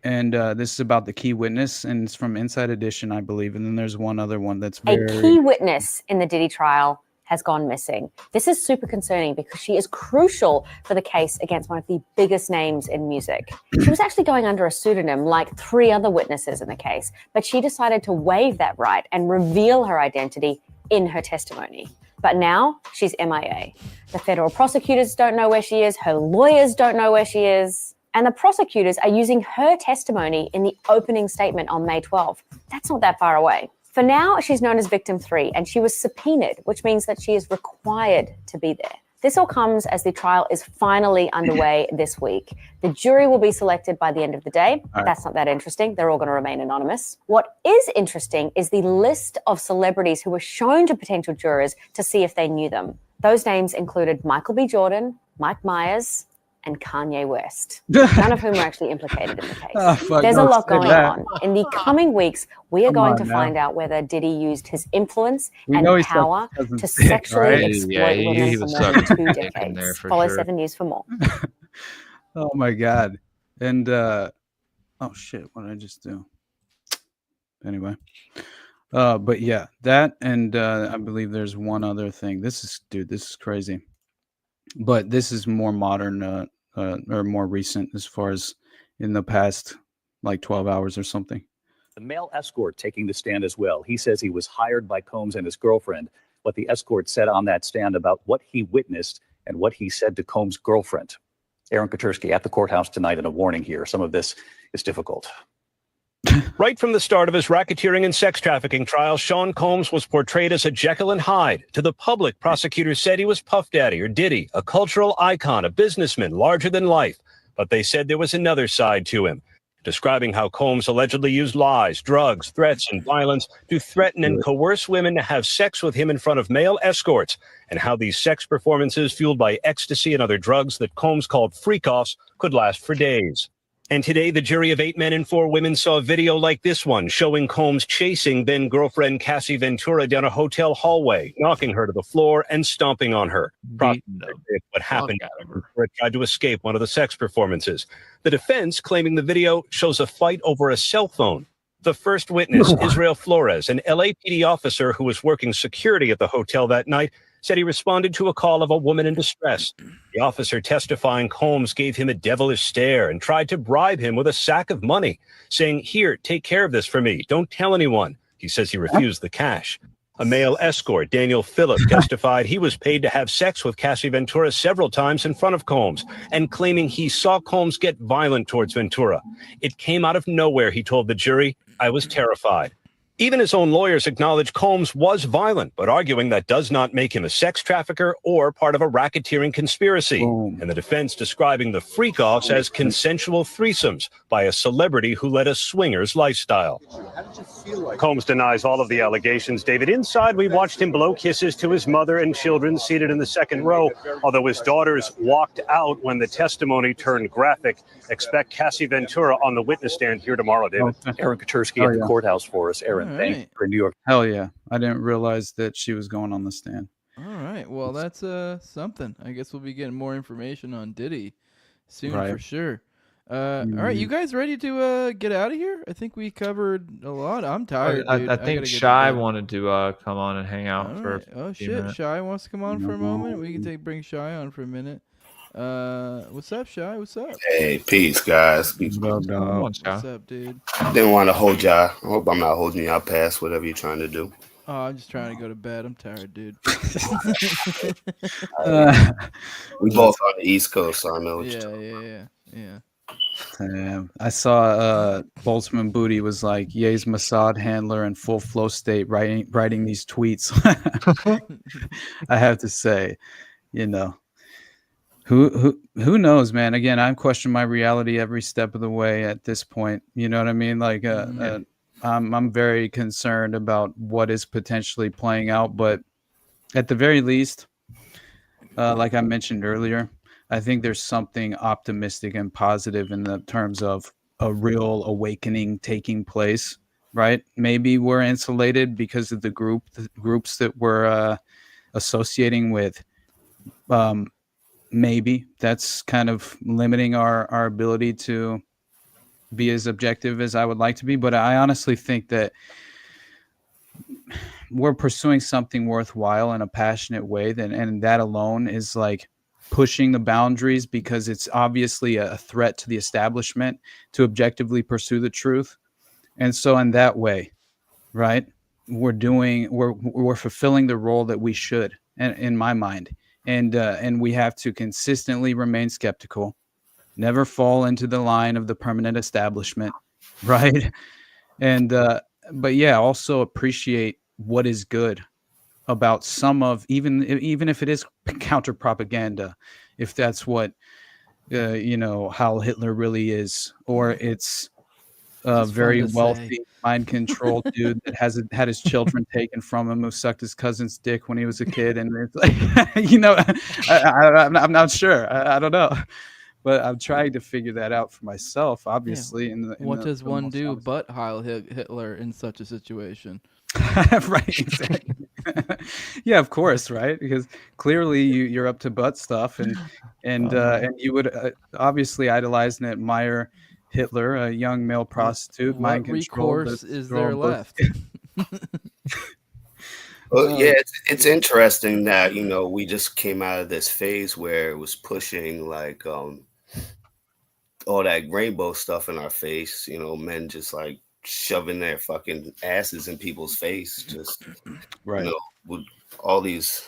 And this is about the key witness, and it's from Inside Edition, I believe. And then there's one other one that's a key witness in the Diddy trial has gone missing. This is super concerning because she is crucial for the case against one of the biggest names in music. She was actually going under a pseudonym like 3 other witnesses in the case, but she decided to waive that right and reveal her identity in her testimony. But now she's MIA. The federal prosecutors don't know where she is. Her lawyers don't know where she is. And the prosecutors are using her testimony in the opening statement on May 12th. That's not that far away. For now, she's known as Victim 3, and she was subpoenaed, which means that she is required to be there. This all comes as the trial is finally underway this week. The jury will be selected by the end of the day. That's not that interesting. They're all going to remain anonymous. What is interesting is the list of celebrities who were shown to potential jurors to see if they knew them. Those names included Michael B. Jordan, Mike Myers, and Kanye West, none of whom are actually implicated in the case. There's a lot going on. In the coming weeks, we are going to find out whether Diddy used his influence and power to sexually exploit women for more than 2 decades. Follow 7 News for more. Oh my God. And oh shit, what did I just do? Anyway. But yeah, that and I believe there's one other thing. This is crazy. But this is more modern or more recent as far as in the past like 12 hours or something. The male escort taking the stand as well. He says he was hired by Combs and his girlfriend. What the escort said on that stand about what he witnessed and what he said to Combs' girlfriend. Aaron Katursky at the courthouse tonight, and a warning here. Some of this is difficult. Right from the start of his racketeering and sex trafficking trial, Sean Combs was portrayed as a Jekyll and Hyde. To the public, prosecutors said he was Puff Daddy or Diddy, a cultural icon, a businessman, larger than life. But they said there was another side to him, describing how Combs allegedly used lies, drugs, threats, and violence to threaten and coerce women to have sex with him in front of male escorts, and how these sex performances, fueled by ecstasy and other drugs that Combs called freak-offs, could last for days. And today, the jury of 8 men and 4 women saw a video like this one, showing Combs chasing then-girlfriend Cassie Ventura down a hotel hallway, knocking her to the floor and stomping on her. What happened Ventura tried to escape one of the sex performances. The defense claiming the video shows a fight over a cell phone. The first witness, Israel Flores, an LAPD officer who was working security at the hotel that night, said he responded to a call of a woman in distress. The officer testifying Combs gave him a devilish stare and tried to bribe him with a sack of money, saying, "Here, take care of this for me. Don't tell anyone." He says he refused the cash. A male escort, Daniel Phillips, testified he was paid to have sex with Cassie Ventura several times in front of Combs, and claiming he saw Combs get violent towards Ventura. "It came out of nowhere," he told the jury. "I was terrified." Even his own lawyers acknowledge Combs was violent, but arguing that does not make him a sex trafficker or part of a racketeering conspiracy. And the defense describing the freak-offs as consensual threesomes by a celebrity who led a swingers lifestyle. Combs denies all of the allegations, David. Inside, we watched him blow kisses to his mother and children seated in the second row, although his daughters walked out when the testimony turned graphic. Expect Cassie Ventura on the witness stand here tomorrow, David. Aaron Katursky at the courthouse for us. Aaron, thank you for New York. Hell yeah. I didn't realize that she was going on the stand. All right. Well, that's something. I guess we'll be getting more information on Diddy soon for sure. All right, you guys ready to get out of here? I think we covered a lot. I'm tired. I think Shy wanted to come on and hang out for. Oh shit, minutes. Shy wants to come on for a moment. We can bring Shy on for a minute. What's up, Shy? What's up? Hey, peace, guys. What's up, dude? Didn't want to hold y'all. I hope I'm not holding y'all past whatever you're trying to do. Oh, I'm just trying to go to bed. I'm tired, dude. We both on the East Coast, so I know what you're talking about. Yeah. I saw Boltzmann Booty was like Ye's Mossad handler in full flow state writing these tweets. I have to say, you know, who knows, man. Again, I'm questioning my reality every step of the way at this point. You know what I mean? Like I'm very concerned about what is potentially playing out, but at the very least, like I mentioned earlier, I think there's something optimistic and positive in the terms of a real awakening taking place, right? Maybe we're insulated because of the groups that we're associating with. Maybe that's kind of limiting our ability to be as objective as I would like to be. But I honestly think that we're pursuing something worthwhile in a passionate way, and that alone is like pushing the boundaries, because it's obviously a threat to the establishment to objectively pursue the truth. And so in that way, right, we're fulfilling the role that we should and in my mind, and we have to consistently remain skeptical, never fall into the line of the permanent establishment, right? And but yeah, also appreciate what is good about some of, even if it is counter propaganda, if that's what how Hitler really is, or it's a Just fun very to say. wealthy mind controlled dude that has had his children taken from him, who sucked his cousin's dick when he was a kid, and it's like I'm not sure. I don't know, but I'm trying to figure that out for myself. Obviously, What does one do but Heil Hitler in such a situation? Right, exactly. Yeah, of course, right? Because clearly you're up to butt stuff, and you would obviously idolize and admire Hitler, a young male prostitute, What mind control. recourse is there left? Well, yeah, it's interesting that we just came out of this phase where it was pushing like all that rainbow stuff in our face. Men just like shoving their fucking asses in people's face, just right. With all these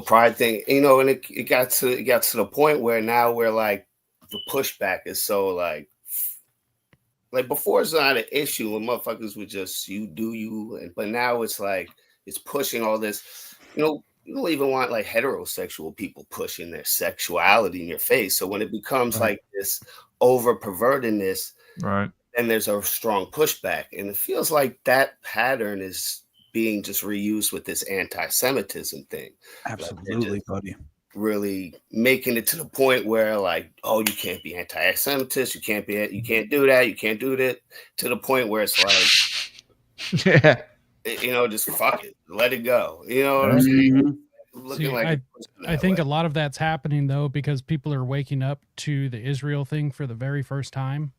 pride thing, and it got to the point where now we're like, the pushback is so like before it's not an issue when motherfuckers would just but now it's like it's pushing all this. You don't even want like heterosexual people pushing their sexuality in your face. So when it becomes like this over pervertedness, right, then there's a strong pushback, and it feels like that pattern is being just reused with this anti-Semitism thing. Absolutely, buddy. Really making it to the point where like, oh, you can't be anti-Semitist, you can't do that, you can't do that, to the point where it's like, yeah, just fuck it, let it go. You know what I'm saying? Looking like I think a lot of that's happening though because people are waking up to the Israel thing for the very first time.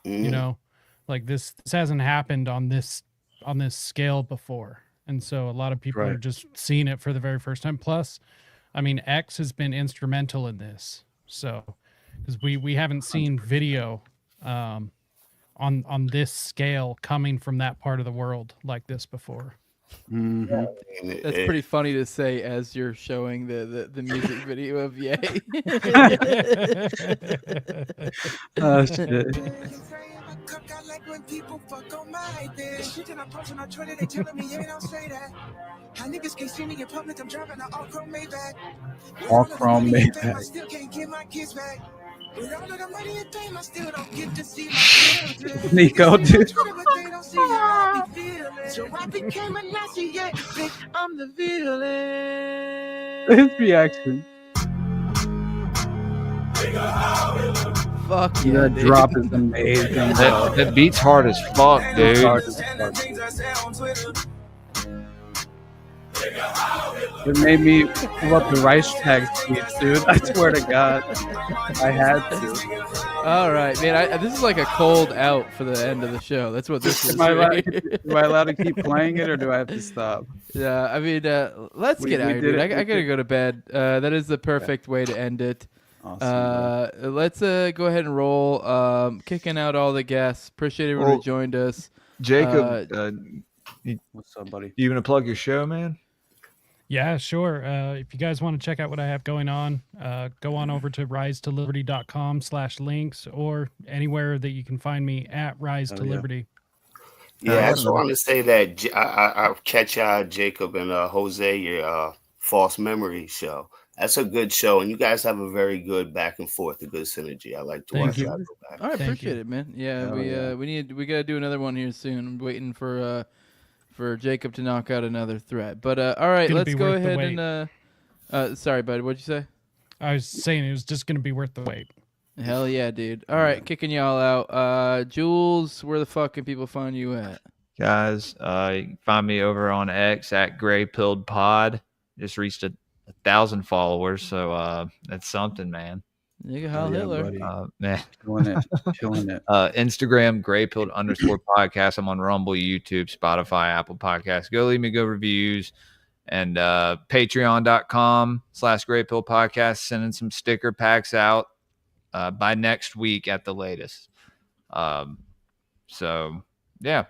Like this hasn't happened on this scale before, and so a lot of people are just seeing it for the very first time. Plus, I mean, X has been instrumental in this, so because we haven't seen video on this scale coming from that part of the world like this before. Mm-hmm. That's pretty funny to say as you're showing the music video of Yay. Oh shit. When people fuck on my bitch, shit that I post on Twitter, they telling me, yeah, don't say that. How niggas can't see me in public, I'm driving an all chrome Maybach. All chrome Maybach. I still can't get my kids back. With all of the money and fame, I still don't get to see my children. Nico, dude. But they don't see how I be feeling. So I became a Nazi, yeah, bitch, I'm the villain. His reaction. Fuck yeah, that drop is amazing. That beat's hard as fuck, dude. It made me pull up the Rice Tag speech, dude. I swear to God, I had to. All right, man. This is like a cold out for the end of the show. That's what this is. Am I allowed to keep playing it, or do I have to stop? Yeah, I mean, let's get out of here, dude. I gotta go to bed. That is the perfect way to end it. Awesome, let's go ahead and roll. Kicking out all the guests. Appreciate everyone who joined us. Jacob, what's up, buddy? You gonna plug your show, man? Yeah, sure. If you guys want to check out what I have going on, go on over to risetoliberty.com/links or anywhere that you can find me at Rise to Liberty. Yeah, I just want to say that I'll catch Jacob and Jose, your False Memory show. That's a good show, and you guys have a very good back and forth, a good synergy. I like to watch that go back. All right, appreciate it, man. Yeah, we gotta do another one here soon. I'm waiting for Jacob to knock out another threat. But all right, let's go ahead and sorry, bud, what'd you say? I was saying it was just gonna be worth the wait. Hell yeah, dude. All right, kicking y'all out. Jules, where the fuck can people find you at? Guys, you can find me over on X at Gray Pilled Pod. Just reached 1,000 followers, so that's something, man. Nigga, Heil Hitler. Man. Killing it. Instagram, graypilled_podcast. I'm on Rumble, YouTube, Spotify, Apple Podcasts. Go leave me good reviews. And patreon.com/graypillpodcast. Sending some sticker packs out by next week at the latest. So, yeah.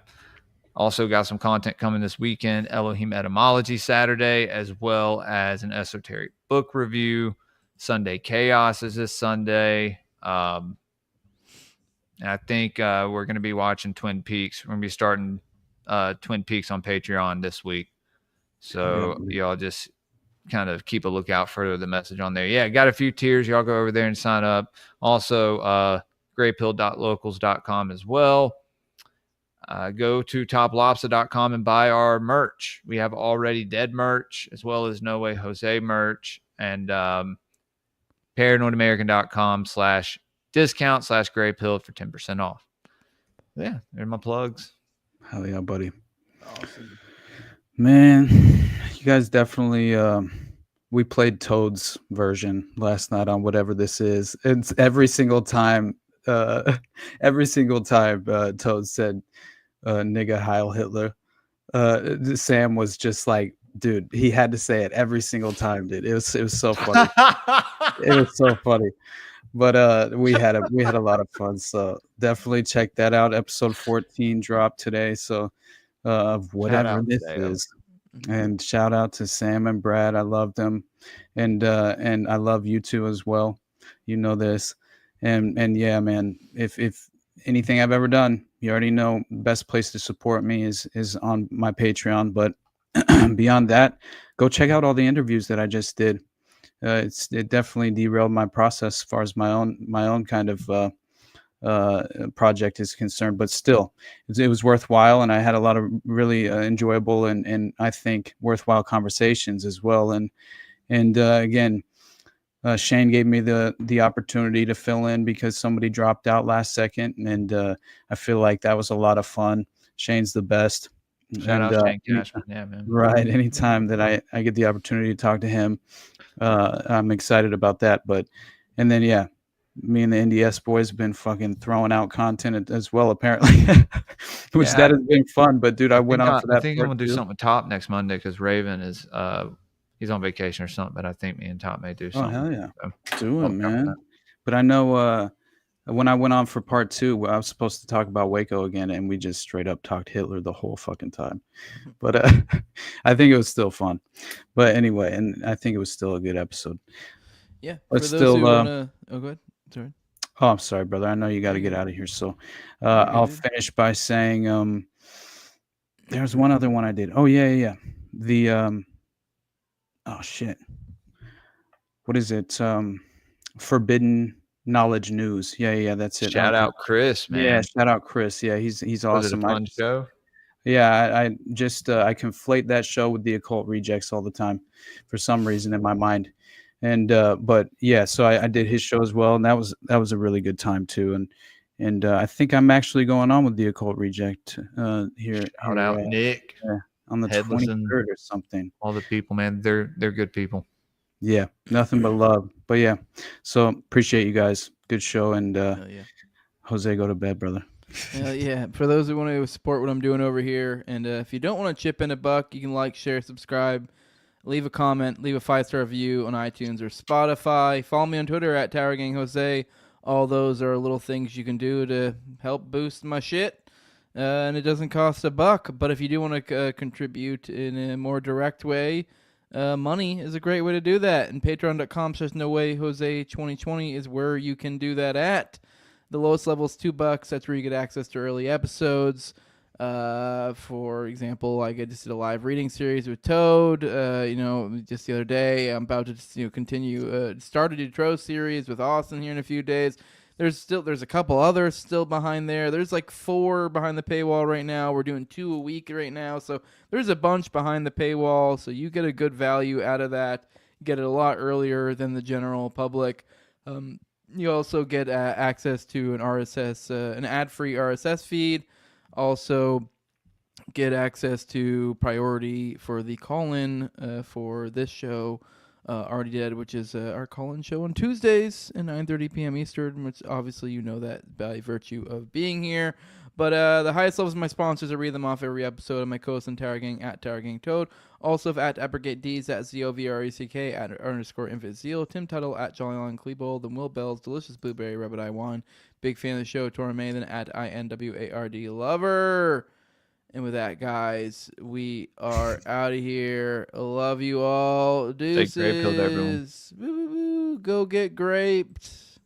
Also got some content coming this weekend, Elohim Etymology Saturday, as well as an esoteric book review. Sunday Chaos is this Sunday. And I think we're going to be watching Twin Peaks. We're going to be starting Twin Peaks on Patreon this week. So y'all just kind of keep a lookout for the message on there. Yeah, got a few tiers. Y'all go over there and sign up. Also, graypill.locals.com as well. Go to toplobster.com and buy our merch. We have Already Dead merch, as well as No Way Jose merch, and paranoidamerican.com/discount/graypill for 10% off. Yeah, there's my plugs. Hell yeah, buddy. Awesome. Man, you guys definitely we played Toad's version last night on whatever this is. It's every single time Toad said nigga Heil Hitler. Sam was just like, dude, he had to say it every single time, dude. It was so funny. It was so funny. But we had a lot of fun. So definitely check that out. Episode 14 dropped today. So of whatever this is. And shout out to Sam and Brad. I love them. And I love you too as well. You know this. And yeah, man, if anything I've ever done, you already know best place to support me is on my Patreon. But beyond that, go check out all the interviews that I just did. It definitely derailed my process as far as my own kind of project is concerned, but still it was worthwhile, and I had a lot of really enjoyable and I think worthwhile conversations as well. And again, Shane gave me the opportunity to fill in because somebody dropped out last second, and I feel like that was a lot of fun. Shane's the best. Shout out Shane Cashman. Yeah, man. Right. Anytime that I get the opportunity to talk to him, I'm excited about that. And then yeah, me and the NDS boys have been fucking throwing out content as well, apparently, which that has been fun. But dude, I went on for that. I think I'm gonna do something with Top next Monday because Raven is he's on vacation or something. But I think me and Top may do something. Oh hell yeah, do it, man. But I know when I went on for part 2, I was supposed to talk about Waco again, and we just straight up talked Hitler the whole fucking time. But I think it was still fun. But anyway, and I think it was still a good episode. Yeah. But for still, those who wanna... oh, go ahead. Sorry. Oh, I'm sorry, brother. I know you got to get out of here. So I'll finish by saying there's one other one I did. Oh, yeah. The oh, shit. What is it? Forbidden Knowledge News. Yeah, that's it. Shout out Chris, man. Yeah, shout out Chris. Yeah, he's awesome. Was it a fun show? Yeah, I just I conflate that show with the Occult Rejects all the time for some reason in my mind. And but yeah, so I did his show as well, and that was a really good time too. And I think I'm actually going on with the Occult Reject here. Shout out Nick on the 23rd or something. All the people, man, they're good people. Yeah, nothing but love. But yeah, so appreciate you guys. Good show, and Jose, go to bed, brother. Yeah, for those who want to support what I'm doing over here, and if you don't want to chip in $1, you can like, share, subscribe. Leave a comment, leave a 5-star review on iTunes or Spotify. Follow me on Twitter at TowerGangJose. All those are little things you can do to help boost my shit. And it doesn't cost $1. But if you do want to contribute in a more direct way, money is a great way to do that. And patreon.com/NoWayJose2020 is where you can do that at. The lowest level is $2. That's where you get access to early episodes. For example, I just did a live reading series with Toad, just the other day. I'm about to continue, start a Detroit series with Austin here in a few days. There's a couple others still behind there. There's like 4 behind the paywall right now. We're doing 2 a week right now. So there's a bunch behind the paywall. So you get a good value out of that. You get it a lot earlier than the general public. You also get access to an an ad-free RSS feed. Also get access to priority for the call-in for this show, Already Dead, which is our call-in show on Tuesdays at 9:30 p.m. Eastern, which obviously you know that by virtue of being here. But the highest levels of my sponsors, I read them off every episode of my co-host and Tower Gang at Tower Gang Toad. Also at Abrogate D's at ZOVRECK at _Infinite Zeal. Tim Tuttle at Jolly Long Klebold and Will Bell's Delicious Blueberry Rabbit Eye Wine. Big fan of the show, Tora Mathan at INWARD Lover. And with that, guys, we are out of here. Love you all. Deuces. Take grape pilled, everyone. Woo, woo, woo. Go get graped.